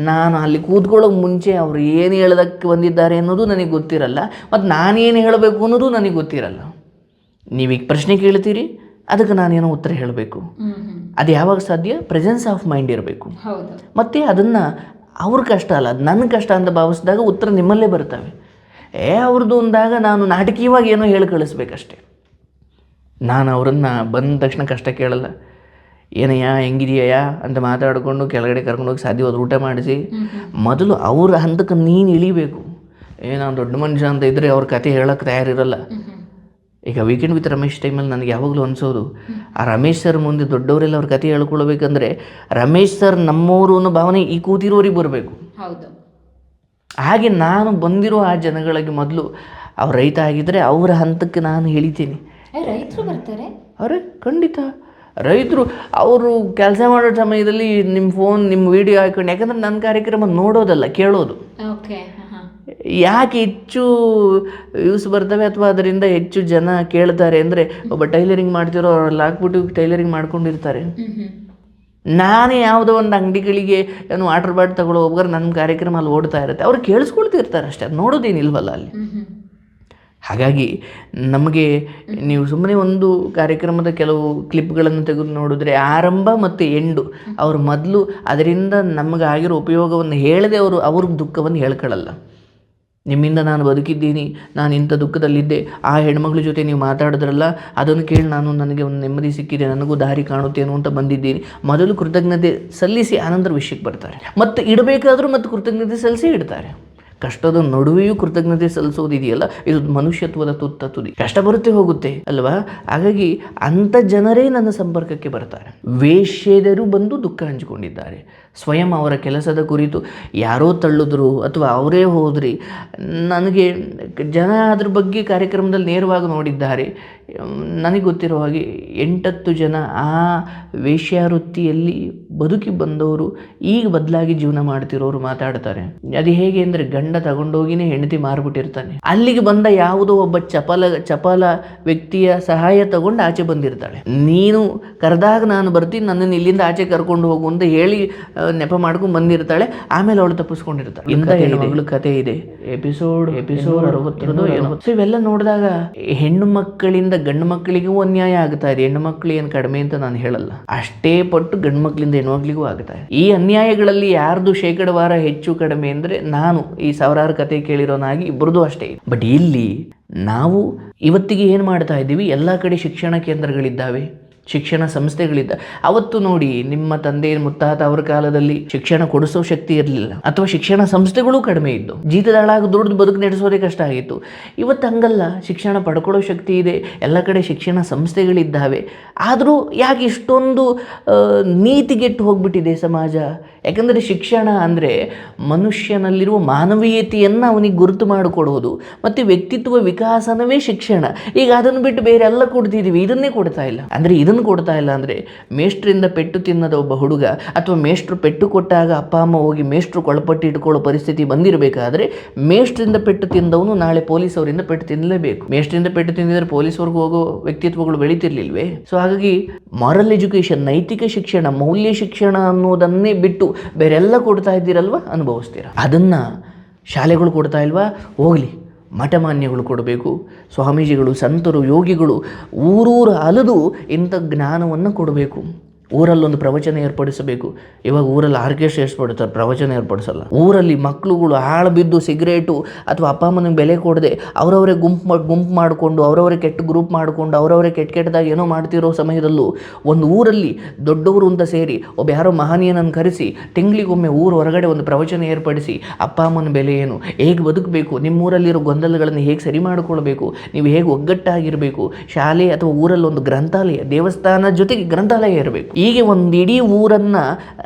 ನಾನು ಅಲ್ಲಿ ಕೂತ್ಕೊಳ್ಳೋಕೆ ಮುಂಚೆ ಅವರು ಏನು ಹೇಳೋದಕ್ಕೆ ಬಂದಿದ್ದಾರೆ ಅನ್ನೋದು ನನಗೆ ಗೊತ್ತಿರಲ್ಲ, ಮತ್ತು ನಾನೇನು ಹೇಳಬೇಕು ಅನ್ನೋದು ನನಗೆ ಗೊತ್ತಿರಲ್ಲ. ನೀವೀಗ ಪ್ರಶ್ನೆ ಕೇಳ್ತೀರಿ, ಅದಕ್ಕೆ ನಾನೇನೋ ಉತ್ತರ ಹೇಳಬೇಕು. ಅದು ಯಾವಾಗ ಸಾಧ್ಯ? ಪ್ರೆಸೆನ್ಸ್ ಆಫ್ ಮೈಂಡ್ ಇರಬೇಕು. ಮತ್ತು ಅದನ್ನು ಅವ್ರ ಕಷ್ಟ ಅಲ್ಲ, ಅದು ನನ್ನ ಕಷ್ಟ ಅಂತ ಭಾವಿಸಿದಾಗ ಉತ್ತರ ನಿಮ್ಮಲ್ಲೇ ಬರ್ತವೆ. ಅವ್ರದ್ದು ಅಂದಾಗ ನಾನು ನಾಟಕೀಯವಾಗಿ ಏನೋ ಹೇಳಿ ಕಳಿಸ್ಬೇಕಷ್ಟೆ. ನಾನು ಅವರನ್ನು ಬಂದ ತಕ್ಷಣ ಕಷ್ಟ ಕೇಳಲ್ಲ, ಏನಯ್ಯ ಹೆಂಗಿದೆಯಾ ಅಂತ ಮಾತಾಡಿಕೊಂಡು ಕೆಳಗಡೆ ಕರ್ಕೊಂಡೋಗಿ ಸಾಧ್ಯವಾದ ಊಟ ಮಾಡಿಸಿ ಮೊದಲು ಅವ್ರ ಹಂತಕ್ಕೆ ನೀನು ಇಳಿಬೇಕು. ನಾನು ದೊಡ್ಡ ಮನುಷ್ಯ ಅಂತ ಇದ್ದರೆ ಅವ್ರ ಕತೆ ಹೇಳೋಕ್ಕೆ ತಯಾರಿರಲ್ಲ. ಈಗ ವೀಕೆಂಡ್ ವಿತ್ ರಮೇಶ್ ಟೈಮಲ್ಲಿ ನನಗೆ ಯಾವಾಗಲೂ ಅನಿಸೋದು, ಆ ರಮೇಶ್ ಸರ್ ಮುಂದೆ ದೊಡ್ಡವರೆಲ್ಲ ಅವ್ರ ಕತೆ ಹೇಳ್ಕೊಳ್ಬೇಕಂದ್ರೆ ರಮೇಶ್ ಸರ್ ನಮ್ಮವರು ಅನ್ನೋ ಭಾವನೆ ಈ ಕೂತಿರೋರಿಗೆ ಬರಬೇಕು. ಹಾಗೆ ನಾನು ಬಂದಿರೋ ಆ ಜನಗಳಿಗೆ ಮೊದಲು ಅವ್ರು ರೈತ ಆಗಿದ್ದರೆ ಅವರ ಹಂತಕ್ಕೆ ನಾನು ಹೇಳಿದ್ದೀನಿ. ರೈತರು ಬರ್ತಾರೆ? ಅವರೇ ಖಂಡಿತ ರೈತರು. ಅವರು ಕೆಲಸ ಮಾಡೋ ಸಮಯದಲ್ಲಿ ನಿಮ್ಮ ಫೋನ್, ನಿಮ್ಮ ವಿಡಿಯೋ ಹಾಕೊಂಡು, ಯಾಕಂದರೆ ನನ್ನ ಕಾರ್ಯಕ್ರಮ ನೋಡೋದಲ್ಲ, ಕೇಳೋದು. ಯಾಕೆ ಹೆಚ್ಚು ವ್ಯೂಸ್ ಬರ್ತವೆ ಅಥವಾ ಅದರಿಂದ ಹೆಚ್ಚು ಜನ ಕೇಳ್ತಾರೆ ಅಂದರೆ, ಒಬ್ಬ ಟೈಲರಿಂಗ್ ಮಾಡ್ತಿರೋ ಅವ್ರಲ್ಲಿ ಹಾಕ್ಬಿಟ್ಟು ಟೈಲರಿಂಗ್ ಮಾಡ್ಕೊಂಡಿರ್ತಾರೆ. ನಾನೇ ಯಾವುದೋ ಒಂದು ಅಂಗಡಿಗಳಿಗೆ ಏನು ವಾಟರ್ ಬಾಟ್ ತಗೊಳ್ಳೋ ಹೋಗ್ರೆ ನನ್ನ ಕಾರ್ಯಕ್ರಮ ಅಲ್ಲಿ ಓಡ್ತಾ ಇರುತ್ತೆ, ಅವ್ರು ಕೇಳಿಸ್ಕೊಳ್ತಿರ್ತಾರೆ ಅಷ್ಟೇ, ಅದು ನೋಡೋದೇನಿಲ್ವಲ್ಲ ಅಲ್ಲಿ. ಹಾಗಾಗಿ ನಮಗೆ ನೀವು ಸುಮ್ಮನೆ ಒಂದು ಕಾರ್ಯಕ್ರಮದ ಕೆಲವು ಕ್ಲಿಪ್ಗಳನ್ನು ತೆಗೆದು ನೋಡಿದ್ರೆ ಆರಂಭ ಮತ್ತು ಎಂಡು ಅವರು ಮೊದಲು ಅದರಿಂದ ನಮಗಾಗಿರೋ ಉಪಯೋಗವನ್ನು ಹೇಳದೆ ಅವ್ರ ದುಃಖವನ್ನು ಹೇಳ್ಕೊಳ್ಳಲ್ಲ. ನಿಮ್ಮಿಂದ ನಾನು ಬದುಕಿದ್ದೀನಿ, ನಾನು ಇಂಥ ದುಃಖದಲ್ಲಿದ್ದೆ, ಆ ಹೆಣ್ಮಗಳ ಜೊತೆ ನೀವು ಮಾತಾಡಿದ್ರಲ್ಲ ಅದನ್ನು ಕೇಳಿ ನನಗೆ ಒಂದು ನೆಮ್ಮದಿ ಸಿಕ್ಕಿದೆ, ನನಗೂ ದಾರಿ ಕಾಣುತ್ತೇನೋ ಅಂತ ಬಂದಿದ್ದೀನಿ. ಮೊದಲು ಕೃತಜ್ಞತೆ ಸಲ್ಲಿಸಿ ಆನಂತರ ವಿಷಯಕ್ಕೆ ಬರ್ತಾರೆ. ಮತ್ತು ಇಡಬೇಕಾದ್ರೂ ಮತ್ತು ಕೃತಜ್ಞತೆ ಸಲ್ಲಿಸಿ ಇಡ್ತಾರೆ. ಕಷ್ಟದ ನಡುವೆಯೂ ಕೃತಜ್ಞತೆ ಸಲ್ಲಿಸೋದಿದೆಯಲ್ಲ, ಇದು ಮನುಷ್ಯತ್ವದ ತುತ್ತ ತುದಿ. ಕಷ್ಟ ಬರುತ್ತೆ ಹೋಗುತ್ತೆ ಅಲ್ವಾ? ಹಾಗಾಗಿ ಅಂಥ ಜನರೇ ನನ್ನ ಸಂಪರ್ಕಕ್ಕೆ ಬರ್ತಾರೆ. ವೇಶ್ಯೆಯರು ಬಂದು ದುಃಖ ಹಂಚಿಕೊಂಡಿದ್ದಾರೆ. ಸ್ವಯಂ ಅವರ ಕೆಲಸದ ಕುರಿತು ಯಾರೋ ತಳ್ಳಿದ್ರು ಅಥವಾ ಅವರೇ ಹೋದ್ರಿ, ನನಗೆ ಜನ ಅದ್ರ ಬಗ್ಗೆ ಕಾರ್ಯಕ್ರಮದಲ್ಲಿ ನೇರವಾಗಿ ನೋಡಿದ್ದಾರೆ. ನನಗೆ ಗೊತ್ತಿರೋ ಹಾಗೆ 8-10 ಜನ ಆ ವೇಶ್ಯಾವೃತ್ತಿಯಲ್ಲಿ ಬದುಕಿ ಬಂದವರು ಈಗ ಬದಲಾಗಿ ಜೀವನ ಮಾಡ್ತಿರೋರು ಮಾತಾಡ್ತಾರೆ. ಅದು ಹೇಗೆ ಅಂದರೆ, ಗಂಡ ತಗೊಂಡೋಗಿನೇ ಹೆಂಡತಿ ಮಾರ್ಬಿಟ್ಟಿರ್ತಾನೆ, ಅಲ್ಲಿಗೆ ಬಂದ ಯಾವುದೋ ಒಬ್ಬ ಚಪಲ ವ್ಯಕ್ತಿಯ ಸಹಾಯ ತಗೊಂಡು ಆಚೆ ಬಂದಿರ್ತಾಳೆ. ನೀನು ಕರೆದಾಗ ನಾನು ಬರ್ತೀನಿ, ನನ್ನನ್ನು ಇಲ್ಲಿಂದ ಆಚೆ ಕರ್ಕೊಂಡು ಹೋಗು ಅಂತ ಹೇಳಿ ನೆಪ ಮಾಡ್ಕೊಂಡು ಬಂದಿರ್ತಾಳೆ. ಆಮೇಲೆ ಅವಳು ತಪ್ಪಿಸ್ಕೊಂಡಿರ್ತಾಳೆ. ಇಂಥ ಹೆಣ್ಣುಮಗಳ ಕಥೆ ಇದೆ. ಎಪಿಸೋಡ್ 60 ಏನೋ. ಸೊ ಇವೆಲ್ಲ ನೋಡಿದಾಗ ಹೆಣ್ಣು ಮಕ್ಕಳಿಂದ ಗಂಡು ಮಕ್ಕಳಿಗೂ ಅನ್ಯಾಯ ಆಗ್ತಾ ಇದೆ. ಹೆಣ್ಣು ಮಕ್ಕಳು ಏನು ಕಡಿಮೆ ಅಂತ ನಾನು ಹೇಳಲ್ಲ, ಅಷ್ಟೇ ಪಟ್ಟು ಗಂಡು ಮಕ್ಕಳಿಂದ ಹೆಣ್ಣು ಮಕ್ಕಳಿಗೂ ಆಗ್ತಾ ಇದೆ. ಈ ಅನ್ಯಾಯಗಳಲ್ಲಿ ಯಾರ್ದು ಶೇಕಡವಾರ ಹೆಚ್ಚು ಕಡಿಮೆ ಅಂದರೆ, ನಾನು ಈ 1000 ಕತೆ ಕೇಳಿರೋನಾಗಿ ಇಬ್ಬರದು ಅಷ್ಟೇ. ಬಟ್ ಇಲ್ಲಿ ನಾವು ಇವತ್ತಿಗೆ ಏನು ಮಾಡ್ತಾ ಇದ್ದೀವಿ, ಎಲ್ಲ ಕಡೆ ಶಿಕ್ಷಣ ಕೇಂದ್ರಗಳಿದ್ದಾವೆ, ಶಿಕ್ಷಣ ಸಂಸ್ಥೆಗಳಿದ್ದ. ಅವತ್ತು ನೋಡಿ, ನಿಮ್ಮ ತಂದೆ ಮುತ್ತಾತ ಅವರ ಕಾಲದಲ್ಲಿ ಶಿಕ್ಷಣ ಕೊಡಿಸೋ ಶಕ್ತಿ ಇರಲಿಲ್ಲ, ಅಥವಾ ಶಿಕ್ಷಣ ಸಂಸ್ಥೆಗಳು ಕಡಿಮೆ ಇದ್ದು, ಜೀತದಾಳಾಗಿ ದುಡ್ದು ಬದುಕು ನಡೆಸೋದೇ ಕಷ್ಟ ಆಗಿತ್ತು. ಇವತ್ತು ಹಂಗಲ್ಲ, ಶಿಕ್ಷಣ ಪಡ್ಕೊಳ್ಳೋ ಶಕ್ತಿ ಇದೆ, ಎಲ್ಲ ಕಡೆ ಶಿಕ್ಷಣ ಸಂಸ್ಥೆಗಳಿದ್ದಾವೆ. ಆದರೂ ಯಾಕೆ ಇಷ್ಟೊಂದು ನೀತಿಗೆಟ್ಟು ಹೋಗ್ಬಿಟ್ಟಿದೆ ಸಮಾಜ? ಯಾಕಂದರೆ ಶಿಕ್ಷಣ ಅಂದರೆ ಮನುಷ್ಯನಲ್ಲಿರುವ ಮಾನವೀಯತೆಯನ್ನು ಅವನಿಗೆ ಗುರುತು ಮಾಡಿಕೊಡೋದು ಮತ್ತು ವ್ಯಕ್ತಿತ್ವ ವಿಕಾಸನವೇ ಶಿಕ್ಷಣ. ಈಗ ಅದನ್ನು ಬಿಟ್ಟು ಬೇರೆ ಎಲ್ಲ ಕೊಡ್ತಿದ್ದೀವಿ, ಇದನ್ನೇ ಕೊಡ್ತಾ ಇಲ್ಲ. ಅಂದರೆ ಇದನ್ನು ಕೊಡ್ತಾ ಇಲ್ಲ ಅಂದರೆ ಮೇಷ್ಟ್ರಿಂದ ಪೆಟ್ಟು ತಿನ್ನದ ಒಬ್ಬ ಹುಡುಗ ಅಥವಾ ಮೇಷ್ಟ್ರು ಪೆಟ್ಟು ಕೊಟ್ಟಾಗ ಅಪ್ಪ ಅಮ್ಮ ಹೋಗಿ ಮೇಷ್ಟ್ರು ಕೊಳಪಟ್ಟಿ ಇಟ್ಕೊಳ್ಳೋ ಪರಿಸ್ಥಿತಿ ಬಂದಿರಬೇಕಾದ್ರೆ ಮೇಷ್ಟ್ರಿಂದ ಪೆಟ್ಟು ತಿಂದವನು ನಾಳೆ ಪೊಲೀಸ್ ಅವರಿಂದ ಪೆಟ್ಟು ತಿನ್ನಲೇಬೇಕು. ಮೇಷ್ಟ್ರಿಂದ ಪೆಟ್ಟು ತಿಂದಿದ್ರೆ ಪೊಲೀಸ್ವರೆಗೂ ಹೋಗೋ ವ್ಯಕ್ತಿತ್ವಗಳು ಬೆಳೀತಿರ್ಲಿಲ್ವೇ? ಸೊ ಹಾಗಾಗಿ ಮಾರಲ್ ಎಜುಕೇಷನ್, ನೈತಿಕ ಶಿಕ್ಷಣ, ಮೌಲ್ಯ ಶಿಕ್ಷಣ ಅನ್ನೋದನ್ನೇ ಬಿಟ್ಟು ಬೇರೆಲ್ಲ ಕೊಡ್ತಾ ಇದ್ದೀರಲ್ವ, ಅನುಭವಿಸ್ತೀರ. ಅದನ್ನು ಶಾಲೆಗಳು ಕೊಡ್ತಾ ಇಲ್ವಾ? ಹೋಗಲಿ, ಮಠಮಾನ್ಯಗಳು ಕೊಡಬೇಕು. ಸ್ವಾಮೀಜಿಗಳು, ಸಂತರು, ಯೋಗಿಗಳು ಊರೂರು ಅಲೆದು ಇಂಥ ಜ್ಞಾನವನ್ನು ಕೊಡಬೇಕು. ಊರಲ್ಲೊಂದು ಪ್ರವಚನ ಏರ್ಪಡಿಸಬೇಕು. ಇವಾಗ ಊರಲ್ಲಿ ಆರ್ಕೆಸ್ಟ್ರಾ ಏರ್ಪಡಿಸ್ತಾರೆ, ಪ್ರವಚನ ಏರ್ಪಡಿಸಲ್ಲ. ಊರಲ್ಲಿ ಮಕ್ಕಳುಗಳು ಹಾಳು ಬಿದ್ದು ಸಿಗರೇಟು ಅಥವಾ ಅಪ್ಪ ಅಮ್ಮನಿಗೆ ಬೆಲೆ ಕೊಡದೆ ಅವರವರೇ ಗುಂಪು ಮಾಡಿಕೊಂಡು ಅವರವರೇ ಕೆಟ್ಟ ಗ್ರೂಪ್ ಮಾಡಿಕೊಂಡು ಅವರವರೇ ಕೆಟ್ಟದಾಗಿ ಏನೋ ಮಾಡ್ತಿರೋ ಸಮಯದಲ್ಲೂ ಒಂದು ಊರಲ್ಲಿ ದೊಡ್ಡವರು ಅಂತ ಸೇರಿ ಒಬ್ಬ ಯಾರೋ ಮಹನೀಯನನ್ನು ಕರೆಸಿ ತಿಂಗಳಿಗೊಮ್ಮೆ ಊರು ಹೊರಗಡೆ ಒಂದು ಪ್ರವಚನ ಏರ್ಪಡಿಸಿ ಅಪ್ಪ ಅಮ್ಮನ ಬೆಲೆ ಏನು, ಹೇಗೆ ಬದುಕಬೇಕು, ನಿಮ್ಮೂರಲ್ಲಿರೋ ಗೊಂದಲಗಳನ್ನು ಹೇಗೆ ಸರಿ ಮಾಡಿಕೊಳ್ಬೇಕು, ನೀವು ಹೇಗೆ ಒಗ್ಗಟ್ಟಾಗಿರಬೇಕು, ಶಾಲೆ ಅಥವಾ ಊರಲ್ಲಿ ಒಂದು ಗ್ರಂಥಾಲಯ, ದೇವಸ್ಥಾನ ಜೊತೆಗೆ ಗ್ರಂಥಾಲಯ ಇರಬೇಕು. ಹೀಗೆ ಒಂದು ಇಡೀ ಊರನ್ನು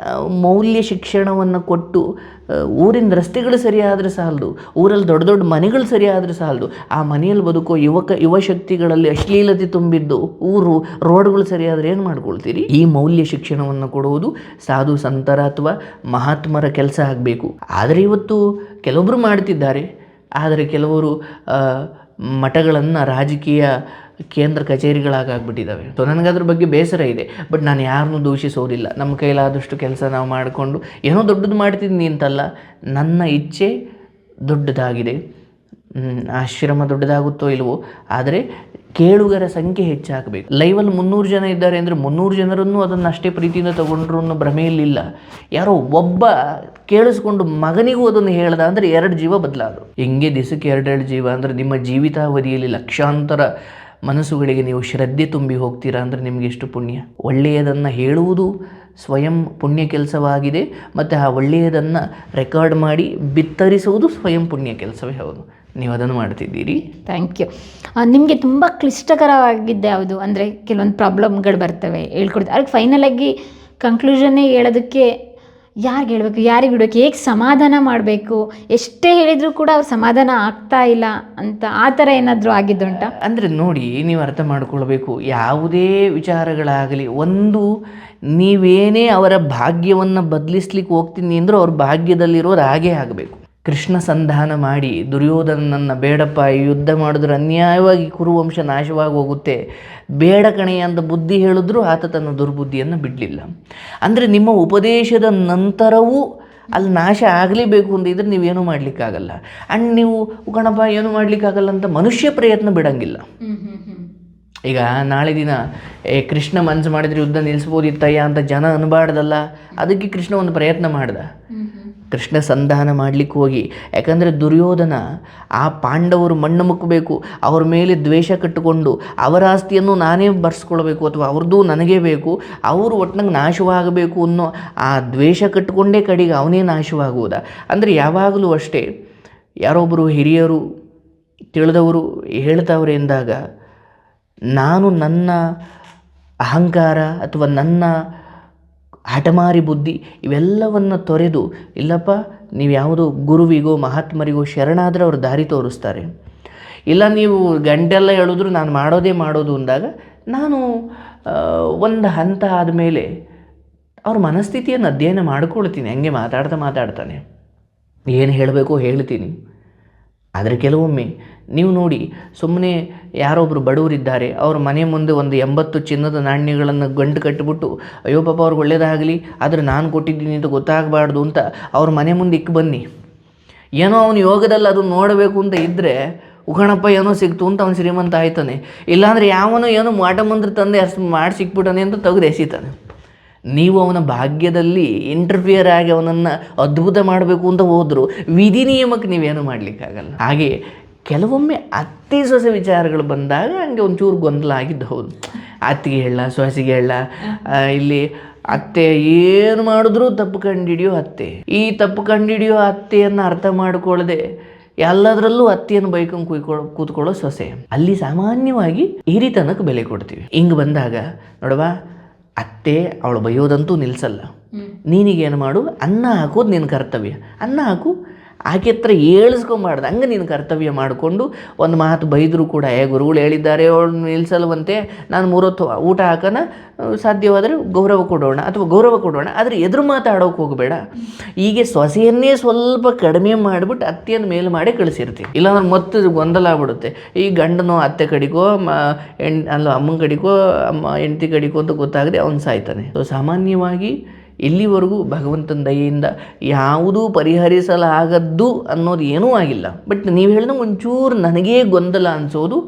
ಮೌಲ್ಯ ಶಿಕ್ಷಣವನ್ನು ಕೊಟ್ಟು ಊರಿನ ರಸ್ತೆಗಳು ಸರಿಯಾದರೆ ಸಾಲದು, ಊರಲ್ಲಿ ದೊಡ್ಡ ದೊಡ್ಡ ಮನೆಗಳು ಸರಿಯಾದರೆ ಸಾಲದು, ಆ ಮನೆಯಲ್ಲಿ ಬದುಕೋ ಯುವಶಕ್ತಿಗಳಲ್ಲಿ ಅಶ್ಲೀಲತೆ ತುಂಬಿದ್ದು ಊರು ರೋಡ್ಗಳು ಸರಿಯಾದರೆ ಏನು ಮಾಡ್ಕೊಳ್ತೀರಿ? ಈ ಮೌಲ್ಯ ಶಿಕ್ಷಣವನ್ನು ಕೊಡುವುದು ಸಾಧು ಸಂತರ ಅಥವಾ ಮಹಾತ್ಮರ ಕೆಲಸ ಆಗಬೇಕು. ಆದರೆ ಇವತ್ತು ಕೆಲವೊಬ್ಬರು ಮಾಡ್ತಿದ್ದಾರೆ, ಆದರೆ ಕೆಲವರು ಮಠಗಳನ್ನು ರಾಜಕೀಯ ಕೇಂದ್ರ ಕಚೇರಿಗಳಾಗ್ಬಿಟ್ಟಿದ್ದಾವೆ. ಸೊ ನನಗದ್ರ ಬಗ್ಗೆ ಬೇಸರ ಇದೆ. ಬಟ್ ನಾನು ಯಾರನ್ನೂ ದೂಷಿಸೋದಿಲ್ಲ. ನಮ್ಮ ಕೈಲಾದಷ್ಟು ಕೆಲಸ ನಾವು ಮಾಡಿಕೊಂಡು ಏನೋ ದೊಡ್ಡದು ಮಾಡ್ತಿದ್ದೀನಿ ಅಂತಲ್ಲ, ನನ್ನ ಇಚ್ಛೆ ದೊಡ್ಡದಾಗಿದೆ. ಆಶ್ರಮ ದೊಡ್ಡದಾಗುತ್ತೋ ಇಲ್ವೋ, ಆದರೆ ಕೇಳುಗರ ಸಂಖ್ಯೆ ಹೆಚ್ಚಾಗಬೇಕು. ಲೈವಲ್ಲಿ 300 ಜನ ಇದ್ದಾರೆ ಅಂದರೆ 300 ಜನರನ್ನು ಅದನ್ನು ಅಷ್ಟೇ ಪ್ರೀತಿಯಿಂದ ತಗೊಂಡ್ರು ಅನ್ನೋ ಭ್ರಮೆಯಲ್ಲಿಲ್ಲ. ಯಾರೋ ಒಬ್ಬ ಕೇಳಿಸ್ಕೊಂಡು ಮಗನಿಗೂ ಅದನ್ನು ಹೇಳ್ದ ಅಂದರೆ 2 ಜೀವ ಬದಲಾದರು. ಹಿಂಗೆ ದಿವಸಕ್ಕೆ 2 ಜೀವ ಅಂದರೆ ನಿಮ್ಮ ಜೀವಿತಾವಧಿಯಲ್ಲಿ ಲಕ್ಷಾಂತರ ಮನಸ್ಸುಗಳಿಗೆ ನೀವು ಶ್ರದ್ಧೆ ತುಂಬಿ ಹೋಗ್ತೀರಾ ಅಂದರೆ ನಿಮಗೆ ಎಷ್ಟು ಪುಣ್ಯ. ಒಳ್ಳೆಯದನ್ನು ಹೇಳುವುದು ಸ್ವಯಂ ಪುಣ್ಯ ಕೆಲಸವಾಗಿದೆ, ಮತ್ತು ಆ ಒಳ್ಳೆಯದನ್ನು ರೆಕಾರ್ಡ್ ಮಾಡಿ ಬಿತ್ತರಿಸುವುದು ಸ್ವಯಂ ಪುಣ್ಯ ಕೆಲಸವೇ ಹೌದು. ನೀವು ಅದನ್ನು ಮಾಡ್ತಿದ್ದೀರಿ. Thank you. ನಿಮಗೆ ತುಂಬ ಕ್ಲಿಷ್ಟಕರವಾಗಿದ್ದೆ ಯಾವುದು? ಅಂದರೆ ಕೆಲವೊಂದು ಪ್ರಾಬ್ಲಮ್ಗಳು ಬರ್ತವೆ, ಹೇಳ್ಕೊಡ್ತೀವಿ. ಅದಕ್ಕೆ ಫೈನಲಾಗಿ ಕನ್ಕ್ಲೂಷನ್ನೇ ಹೇಳೋದಕ್ಕೆ ಯಾರಿಗೆ ಹೇಳಬೇಕು, ಯಾರಿಗೆ ಬಿಡಬೇಕು, ಹೇಗೆ ಸಮಾಧಾನ ಮಾಡಬೇಕು? ಎಷ್ಟೇ ಹೇಳಿದರೂ ಕೂಡ ಅವ್ರು ಸಮಾಧಾನ ಆಗ್ತಾ ಇಲ್ಲ ಅಂತ ಆ ಥರ ಏನಾದರೂ ಆಗಿದ್ದುಂಟ? ಅಂದರೆ ನೋಡಿ, ನೀವು ಅರ್ಥ ಮಾಡ್ಕೊಳ್ಬೇಕು, ಯಾವುದೇ ವಿಚಾರಗಳಾಗಲಿ, ಒಂದು ನೀವೇನೇ ಅವರ ಭಾಗ್ಯವನ್ನು ಬದಲಿಸ್ಲಿಕ್ಕೆ ಹೋಗ್ತೀನಿ ಅಂದರೂ ಅವ್ರ ಭಾಗ್ಯದಲ್ಲಿರೋದು ಹಾಗೇ ಆಗಬೇಕು. ಕೃಷ್ಣ ಸಂಧಾನ ಮಾಡಿ ದುರ್ಯೋಧನನ್ನು ಬೇಡಪ್ಪ ಈ ಯುದ್ಧ ಮಾಡಿದ್ರೆ ಅನ್ಯಾಯವಾಗಿ ಕುರುವಂಶ ನಾಶವಾಗಿ ಹೋಗುತ್ತೆ, ಬೇಡ ಕಣೆ ಅಂತ ಬುದ್ಧಿ ಹೇಳಿದ್ರು ಆತ ತನ್ನ ದುರ್ಬುದ್ಧಿಯನ್ನು ಬಿಡಲಿಲ್ಲ. ಅಂದರೆ ನಿಮ್ಮ ಉಪದೇಶದ ನಂತರವೂ ಅಲ್ಲಿ ನಾಶ ಆಗಲೇಬೇಕು ಅಂದಿದ್ರೆ ನೀವೇನೂ ಮಾಡಲಿಕ್ಕಾಗಲ್ಲ. ಆ್ಯಂಡ್ ನೀವು ಗಣಪ ಏನೂ ಮಾಡಲಿಕ್ಕಾಗಲ್ಲ ಅಂತ ಮನುಷ್ಯ ಪ್ರಯತ್ನ ಬಿಡೋಂಗಿಲ್ಲ. ಈಗ ನಾಳೆ ದಿನ ಕೃಷ್ಣ ಮನಸ್ಸು ಮಾಡಿದರೆ ಯುದ್ಧ ನಿಲ್ಲಿಸ್ಬೋದಿತ್ತಯ್ಯ ಅಂತ ಜನ ಅನ್ಬಾರ್ದಲ್ಲ. ಅದಕ್ಕೆ ಕೃಷ್ಣ ಒಂದು ಪ್ರಯತ್ನ ಮಾಡ್ದ. ಕೃಷ್ಣ ಸಂಧಾನ ಮಾಡಲಿಕ್ಕೆ ಹೋಗಿ, ಯಾಕಂದರೆ ದುರ್ಯೋಧನ ಆ ಪಾಂಡವರು ಮಣ್ಣು ಮುಕ್ಕಬೇಕು, ಅವ್ರ ಮೇಲೆ ದ್ವೇಷ ಕಟ್ಟಿಕೊಂಡು ಅವರ ಆಸ್ತಿಯನ್ನು ನಾನೇ ಬರ್ಸ್ಕೊಳ್ಬೇಕು ಅಥವಾ ಅವ್ರದ್ದು ನನಗೇ ಬೇಕು, ಅವರು ಒಟ್ಟಿನಾಗ ನಾಶವಾಗಬೇಕು ಅನ್ನೋ ಆ ದ್ವೇಷ ಕಟ್ಟಿಕೊಂಡೇ ಕಡೆಗೆ ಅವನೇ ನಾಶವಾಗುವುದ. ಅಂದರೆ ಯಾವಾಗಲೂ ಅಷ್ಟೇ, ಯಾರೊಬ್ಬರು ಹಿರಿಯರು ತಿಳಿದವರು ಹೇಳ್ತಾವ್ರೆ ಎಂದಾಗ ನಾನು ನನ್ನ ಅಹಂಕಾರ ಅಥವಾ ನನ್ನ ಹಠಮಾರಿ ಬುದ್ಧಿ ಇವೆಲ್ಲವನ್ನು ತೊರೆದು, ಇಲ್ಲಪ್ಪ ನೀವು ಯಾವುದೋ ಗುರುವಿಗೋ ಮಹಾತ್ಮರಿಗೋ ಶರಣಾದರೆ ಅವರು ದಾರಿ ತೋರಿಸ್ತಾರೆ. ಇಲ್ಲ ನೀವು ಗಂಟೆಲ್ಲ ಹೇಳಿದ್ರು ನಾನು ಮಾಡೋದು ಅಂದಾಗ ನಾನು ಒಂದು ಹಂತ ಆದಮೇಲೆ ಅವ್ರ ಮನಸ್ಥಿತಿಯನ್ನು ಅಧ್ಯಯನ ಮಾಡ್ಕೊಳ್ತೀನಿ. ಹಂಗೆ ಮಾತಾಡ್ತಾನೆ ಏನು ಹೇಳಬೇಕೋ ಹೇಳ್ತೀನಿ. ಆದರೆ ಕೆಲವೊಮ್ಮೆ ನೀವು ನೋಡಿ, ಸುಮ್ಮನೆ ಯಾರೊಬ್ಬರು ಬಡವರಿದ್ದಾರೆ, ಅವ್ರ ಮನೆ ಮುಂದೆ ಒಂದು 80 ಚಿನ್ನದ ನಾಣ್ಯಗಳನ್ನು ಗಂಟು ಕಟ್ಟಿಬಿಟ್ಟು ಅಯ್ಯೋ ಪಾಪ ಅವ್ರಿಗೆ ಒಳ್ಳೇದಾಗಲಿ, ಆದರೆ ನಾನು ಕೊಟ್ಟಿದ್ದೀನಿ ಅಂತ ಗೊತ್ತಾಗಬಾರ್ದು ಅಂತ ಅವ್ರ ಮನೆ ಮುಂದೆ ಇಕ್ಕೆ ಬನ್ನಿ. ಏನೋ ಅವನು ಯೋಗದಲ್ಲಿ ಅದು ನೋಡಬೇಕು ಅಂತ ಇದ್ದರೆ ಉಗಣಪ್ಪ ಏನೋ ಸಿಕ್ತು ಅಂತ ಅವನು ಶ್ರೀಮಂತ ಆಯ್ತಾನೆ. ಇಲ್ಲಾಂದರೆ ಯಾವನೋ ಏನೋ ಮಾಟ ಮಂತ್ರ ತಂದೆ ಅಷ್ಟು ಮಾಡಿ ಸಿಕ್ಬಿಟ್ಟಾನೆ ಅಂತ ತೆಗೆದು ಎಸಿತಾನೆ. ನೀವು ಅವನ ಭಾಗ್ಯದಲ್ಲಿ ಇಂಟರ್ಫಿಯರ್ ಆಗಿ ಅವನನ್ನು ಅದ್ಭುತ ಮಾಡಬೇಕು ಅಂತ ಹೋದರೂ ವಿಧಿ ನಿಯಮಕ್ಕೆ ನೀವೇನು ಮಾಡಲಿಕ್ಕಾಗಲ್ಲ. ಹಾಗೆ ಕೆಲವೊಮ್ಮೆ ಅತ್ತೆ ಸೊಸೆ ವಿಚಾರಗಳು ಬಂದಾಗ ಹಂಗೆ ಒಂಚೂರು ಗೊಂದಲ ಆಗಿದ್ದು ಹೌದು. ಅತ್ತಿಗೆ ಹೇಳ, ಸೊಸೆಗೆ ಹೇಳ, ಇಲ್ಲಿ ಅತ್ತೆ ಏನು ಮಾಡಿದ್ರೂ ತಪ್ಪು ಕಂಡುಹಿಡಿಯೋ ಅತ್ತೆ. ಈ ತಪ್ಪು ಕಂಡುಹಿಡಿಯೋ ಅತ್ತೆಯನ್ನು ಅರ್ಥ ಮಾಡಿಕೊಳ್ಳದೆ ಎಲ್ಲದರಲ್ಲೂ ಅತ್ತೆಯನ್ನು ಬೈಕೊಂಡು ಕೂತ್ಕೊಳ್ಳೋ ಸೊಸೆ. ಅಲ್ಲಿ ಸಾಮಾನ್ಯವಾಗಿ ಹಿರಿತನಕ್ಕೆ ಬೆಲೆ ಕೊಡ್ತೀವಿ. ಹಿಂಗೆ ಬಂದಾಗ ನೋಡವಾ, ಅತ್ತೆ ಅವಳು ಬೈಯೋದಂತೂ ನಿಲ್ಲಿಸಲ್ಲ. ನೀನಿಗೇನು ಮಾಡು, ಅನ್ನ ಹಾಕೋದು ನಿನ್ನ ಕರ್ತವ್ಯ. ಅನ್ನ ಹಾಕು, ಆಕೆ ಹತ್ರ ಏಳಿಸ್ಕೊಂಬಾರ್ದು, ಹಂಗೆ ನೀನು ಕರ್ತವ್ಯ ಮಾಡಿಕೊಂಡು ಒಂದು ಮಾತು ಬೈದರೂ ಕೂಡ ಗುರುಗಳು ಹೇಳಿದ್ದಾರೆ ಅವಳು ನಿಲ್ಲಿಸಲ್ವಂತೆ, ನಾನು 3 ಹೊತ್ತು ಊಟ ಹಾಕೋಣ, ಸಾಧ್ಯವಾದರೆ ಗೌರವ ಕೊಡೋಣ ಅಥವಾ ಗೌರವ ಕೊಡೋಣ, ಆದರೆ ಎದುರು ಮಾತಾಡೋಕೆ ಹೋಗಬೇಡ. ಹೀಗೆ ಸೊಸೆಯನ್ನೇ ಸ್ವಲ್ಪ ಕಡಿಮೆ ಮಾಡಿಬಿಟ್ಟು ಅತ್ತೆಯನ್ನು ಮೇಲೆ ಮಾಡಿ ಕಳಿಸಿರ್ತೀವಿ. ಇಲ್ಲಾಂದ್ರೆ ಮತ್ತೆ ಗೊಂದಲ ಆಗ್ಬಿಡುತ್ತೆ. ಈ ಗಂಡನೋ ಅತ್ತೆ ಕಡಿಕೋ ಅಮ್ಮನ ಕಡಿಕೋ ಹೆಂಡತಿ ಕಡಿಕೋ ಅಂತ ಗೊತ್ತಾಗದೆ ಅವನು ಸಾಯ್ತಾನೆ. ಸೊ ಸಾಮಾನ್ಯವಾಗಿ ಇಲ್ಲಿವರೆಗೂ ಭಗವಂತನ ದಯೆಯಿಂದ ಯಾವುದೂ ಪರಿಹರಿಸಲಾಗದ್ದು ಅನ್ನೋದು ಏನೂ ಆಗಿಲ್ಲ. ಬಟ್ ನೀವು ಹೇಳಿದ ಒಂಚೂರು ನನಗೇ ಗೊಂದಲ ಅನಿಸೋದು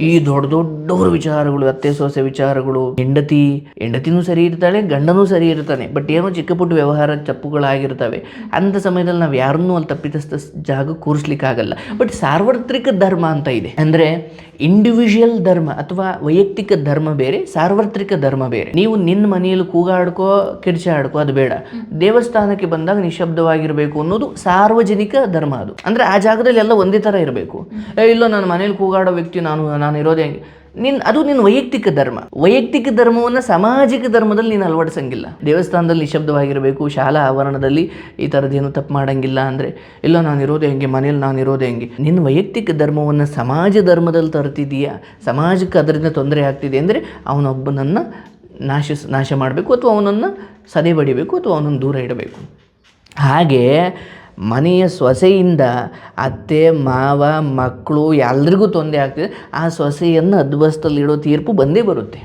ಈ ದೊಡ್ಡವ್ರ ವಿಚಾರಗಳು, ಅತ್ತೆ ಸೊಸೆ ವಿಚಾರಗಳು. ಹೆಂಡತಿನೂ ಸರಿ ಇರ್ತಾಳೆ, ಗಂಡನೂ ಸರಿ ಇರ್ತಾನೆ, ಬಟ್ ಏನೋ ಚಿಕ್ಕ ಪುಟ್ಟ ವ್ಯವಹಾರ ಚಪ್ಪುಗಳಾಗಿರ್ತವೆ. ಅಂಥ ಸಮಯದಲ್ಲಿ ನಾವು ಯಾರನ್ನೂ ಅಲ್ಲಿ ತಪ್ಪಿತಸ್ಥ ಜಾಗ ಕೂರಿಸ್ಲಿಕ್ಕಾಗಲ್ಲ. ಬಟ್ ಸಾರ್ವತ್ರಿಕ ಧರ್ಮ ಅಂತ ಇದೆ. ಅಂದರೆ ಇಂಡಿವಿಜುವಲ್ ಧರ್ಮ ಅಥವಾ ವೈಯಕ್ತಿಕ ಧರ್ಮ ಬೇರೆ, ಸಾರ್ವತ್ರಿಕ ಧರ್ಮ ಬೇರೆ. ನೀವು ನಿನ್ನ ಮನೆಯಲ್ಲಿ ಕೂಗಾಡ್ಕೋ ಕಿರ್ಚಾಡ್ಕೋ ಅದು ಬೇಡ. ದೇವಸ್ಥಾನಕ್ಕೆ ಬಂದಾಗ ನಿಶಬ್ದವಾಗಿರಬೇಕು ಅನ್ನೋದು ಸಾರ್ವಜನಿಕ ಧರ್ಮ. ಅದು ಅಂದರೆ ಆ ಜಾಗದಲ್ಲಿ ಎಲ್ಲ ಒಂದೇ ಥರ ಇರಬೇಕು. ಇಲ್ಲ ನನ್ನ ಮನೇಲಿ ಕೂಗಾಡೋ ವ್ಯಕ್ತಿ ನಾನು ಇರೋದೇ ಹೆಂಗೆ, ಅದು ನಿನ್ನ ವೈಯಕ್ತಿಕ ಧರ್ಮ. ವೈಯಕ್ತಿಕ ಧರ್ಮವನ್ನು ಸಾಮಾಜಿಕ ಧರ್ಮದಲ್ಲಿ ನೀನು ಅಳವಡಿಸಂಗಿಲ್ಲ. ದೇವಸ್ಥಾನದಲ್ಲಿ ನಿಶಬ್ದವಾಗಿರಬೇಕು, ಶಾಲಾ ಆವರಣದಲ್ಲಿ ಈ ಥರದ್ದೇನು ತಪ್ಪು ಮಾಡೋಂಗಿಲ್ಲ ಅಂದರೆ ಇಲ್ಲ ನಾನು ಇರೋದೇ ಹೆಂಗೆ, ಮನೇಲಿ ನಾನು ಇರೋದೇ ಹೆಂಗೆ. ನಿನ್ನ ವೈಯಕ್ತಿಕ ಧರ್ಮವನ್ನು ಸಮಾಜ ಧರ್ಮದಲ್ಲಿ ತರ್ತಿದೀಯಾ, ಸಮಾಜಕ್ಕೆ ಅದರಿಂದ ತೊಂದರೆ ಆಗ್ತಿದೆ ಅಂದರೆ ಅವನೊಬ್ಬನನ್ನು ನಾಶ ಮಾಡಬೇಕು ಅಥವಾ ಅವನನ್ನು ಸದೆ ಬಡಿಬೇಕು ಅಥವಾ ಅವನನ್ನು ದೂರ ಇಡಬೇಕು. ಹಾಗೆ ಮನೆಯ ಸೊಸೆಯಿಂದ ಅತ್ತೆ ಮಾವ ಮಕ್ಕಳು ಎಲ್ರಿಗೂ ತೊಂದರೆ ಆಗ್ತಿದೆ. ಆ ಸೊಸೆಯನ್ನು ಅದ್ವಸ್ತಲ್ಲಿಡೋ ತೀರ್ಪು ಬಂದೇ ಬರುತ್ತೆ.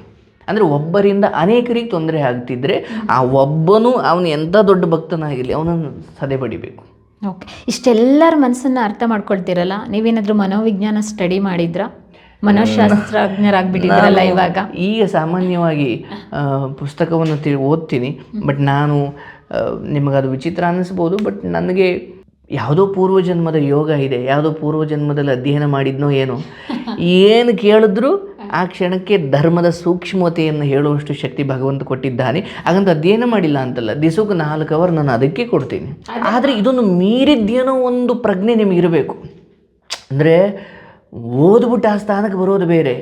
ಅಂದರೆ ಒಬ್ಬರಿಂದ ಅನೇಕರಿಗೆ ತೊಂದರೆ ಆಗ್ತಿದ್ರೆ ಆ ಒಬ್ಬನು ಅವನು ಎಂಥ ದೊಡ್ಡ ಭಕ್ತನಾಗಿರಲಿ ಅವನನ್ನು ಸದೆ ಬಡಿಬೇಕು. ಓಕೆ, ಇಷ್ಟೆಲ್ಲರ ಮನಸ್ಸನ್ನು ಅರ್ಥ ಮಾಡ್ಕೊಳ್ತೀರಲ್ಲ, ನೀವೇನಾದರೂ ಮನೋವಿಜ್ಞಾನ ಸ್ಟಡಿ ಮಾಡಿದ್ರಾ? ಮನೋಶಾಸ್ತ್ರಜ್ಞರಾಗ್ಬಿಟ್ಟಿದ್ರಲ್ಲ ಇವಾಗ. ಈಗ ಸಾಮಾನ್ಯವಾಗಿ ಪುಸ್ತಕವನ್ನು ಓದ್ತೀನಿ, ಬಟ್ ನಾನು ನಿಮಗದು ವಿಚಿತ್ರ ಅನ್ನಿಸ್ಬೋದು, ಬಟ್ ನನಗೆ ಯಾವುದೋ ಪೂರ್ವಜನ್ಮದ ಯೋಗ ಇದೆ, ಯಾವುದೋ ಪೂರ್ವಜನ್ಮದಲ್ಲಿ ಅಧ್ಯಯನ ಮಾಡಿದ್ನೋ ಏನೋ, ಏನು ಕೇಳಿದ್ರೂ ಆ ಕ್ಷಣಕ್ಕೆ ಧರ್ಮದ ಸೂಕ್ಷ್ಮತೆಯನ್ನು ಹೇಳುವಷ್ಟು ಶಕ್ತಿ ಭಗವಂತ ಕೊಟ್ಟಿದ್ದಾನೆ. ಹಾಗಂತ ಅಧ್ಯಯನ ಮಾಡಿಲ್ಲ ಅಂತಲ್ಲ, ದಿವಸಕ್ಕೆ 4 ಅವರ್ ನಾನು ಅದಕ್ಕೆ ಕೊಡ್ತೀನಿ. ಆದರೆ ಇದೊಂದು ಮೀರಿದ್ದೇನೋ ಒಂದು ಪ್ರಜ್ಞೆ ನಿಮಗಿರಬೇಕು. ಅಂದರೆ ಓದ್ಬಿಟ್ಟು ಆ ಸ್ಥಾನಕ್ಕೆ ಬರೋದು ಬೇರೆ,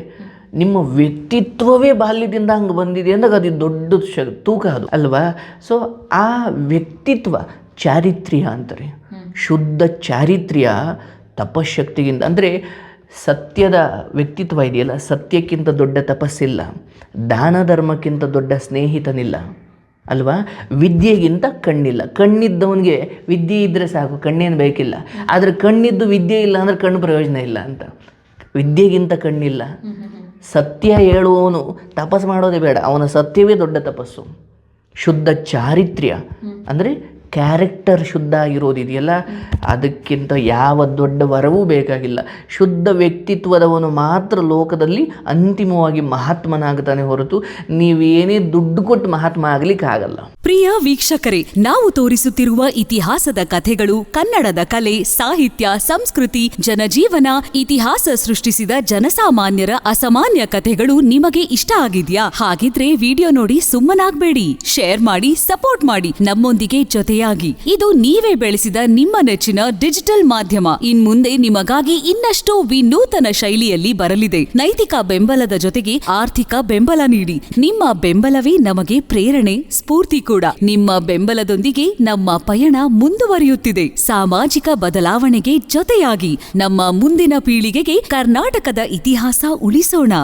ನಿಮ್ಮ ವ್ಯಕ್ತಿತ್ವವೇ ಬಾಲ್ಯದಿಂದ ಹಂಗೆ ಬಂದಿದೆ ಅಂದಾಗ ಅದು ದೊಡ್ಡ ತೂಕ ಅದು ಅಲ್ವಾ. ಸೊ ಆ ವ್ಯಕ್ತಿತ್ವ ಚಾರಿತ್ರ್ಯ ಅಂತಾರೆ. ಶುದ್ಧ ಚಾರಿತ್ರ್ಯ ತಪಶಕ್ತಿಗಿಂತ, ಅಂದರೆ ಸತ್ಯದ ವ್ಯಕ್ತಿತ್ವ ಇದೆಯಲ್ಲ, ಸತ್ಯಕ್ಕಿಂತ ದೊಡ್ಡ ತಪಸ್ಸಿಲ್ಲ, ದಾನ ಧರ್ಮಕ್ಕಿಂತ ದೊಡ್ಡ ಸ್ನೇಹಿತನಿಲ್ಲ ಅಲ್ವಾ. ವಿದ್ಯೆಗಿಂತ ಕಣ್ಣಿಲ್ಲ, ಕಣ್ಣಿದ್ದವನಿಗೆ ವಿದ್ಯೆ ಇದ್ದರೆ ಸಾಕು, ಕಣ್ಣೇನು ಬೇಕಿಲ್ಲ. ಆದರೆ ಕಣ್ಣಿದ್ದು ವಿದ್ಯೆ ಇಲ್ಲ ಅಂದರೆ ಕಣ್ಣು ಪ್ರಯೋಜನ ಇಲ್ಲ ಅಂತ. ವಿದ್ಯೆಗಿಂತ ಕಣ್ಣಿಲ್ಲ. ಸತ್ಯ ಹೇಳುವವನು ತಪಸ್ಸು ಮಾಡೋದೇ ಬೇಡ, ಅವನ ಸತ್ಯವೇ ದೊಡ್ಡ ತಪಸ್ಸು. ಶುದ್ಧ ಚಾರಿತ್ರ್ಯ ಅಂದರೆ ಕ್ಯಾರೆಕ್ಟರ್ ಶುದ್ಧ ಆಗಿರೋದಿದೆಯಲ್ಲ, ಅದಕ್ಕಿಂತ ಯಾವ ದೊಡ್ಡ ವರವೂ ಬೇಕಾಗಿಲ್ಲ. ಶುದ್ಧ ವ್ಯಕ್ತಿತ್ವದವನು ಮಾತ್ರ ಲೋಕದಲ್ಲಿ ಅಂತಿಮವಾಗಿ ಮಹಾತ್ಮನಾಗ್ತಾನೆ ಹೊರತು ನೀವೇನೇ ದುಡ್ಡು ಕೊಟ್ಟು ಮಹಾತ್ಮ ಆಗ್ಲಿಕ್ಕೆ ಆಗಲ್ಲ. ಪ್ರಿಯ ವೀಕ್ಷಕರೇ, ನಾವು ತೋರಿಸುತ್ತಿರುವ ಇತಿಹಾಸದ ಕಥೆಗಳು ಕನ್ನಡದ ಕಲೆ, ಸಾಹಿತ್ಯ, ಸಂಸ್ಕೃತಿ, ಜನಜೀವನ, ಇತಿಹಾಸ ಸೃಷ್ಟಿಸಿದ ಜನಸಾಮಾನ್ಯರ ಅಸಾಮಾನ್ಯ ಕಥೆಗಳು ನಿಮಗೆ ಇಷ್ಟ ಆಗಿದ್ಯಾ? ಹಾಗಿದ್ರೆ ವಿಡಿಯೋ ನೋಡಿ ಸುಮ್ಮನಾಗ್ಬೇಡಿ, ಶೇರ್ ಮಾಡಿ, ಸಪೋರ್ಟ್ ಮಾಡಿ, ನಮ್ಮೊಂದಿಗೆ ಜೊತೆಯಾಗಿ. ಇದು ನೀವೇ ಬೆಳೆಸಿದ ನಿಮ್ಮ ನೆಚ್ಚಿನ ಡಿಜಿಟಲ್ ಮಾಧ್ಯಮ. ಇನ್ಮುಂದೆ ನಿಮಗಾಗಿ ಇನ್ನಷ್ಟು ವಿನೂತನ ಶೈಲಿಯಲ್ಲಿ ಬರಲಿದೆ. ನೈತಿಕ ಬೆಂಬಲದ ಜೊತೆಗೆ ಆರ್ಥಿಕ ಬೆಂಬಲ ನೀಡಿ. ನಿಮ್ಮ ಬೆಂಬಲವೇ ನಮಗೆ ಪ್ರೇರಣೆ, ಸ್ಫೂರ್ತಿ ಕೂಡ. ನಿಮ್ಮ ಬೆಂಬಲದೊಂದಿಗೆ ನಮ್ಮ ಪಯಣ ಮುಂದುವರಿಯುತ್ತಿದೆ. ಸಾಮಾಜಿಕ ಬದಲಾವಣೆಗೆ ಜೊತೆಯಾಗಿ ನಮ್ಮ ಮುಂದಿನ ಪೀಳಿಗೆಗೆ ಕರ್ನಾಟಕದ ಇತಿಹಾಸ ಉಳಿಸೋಣ.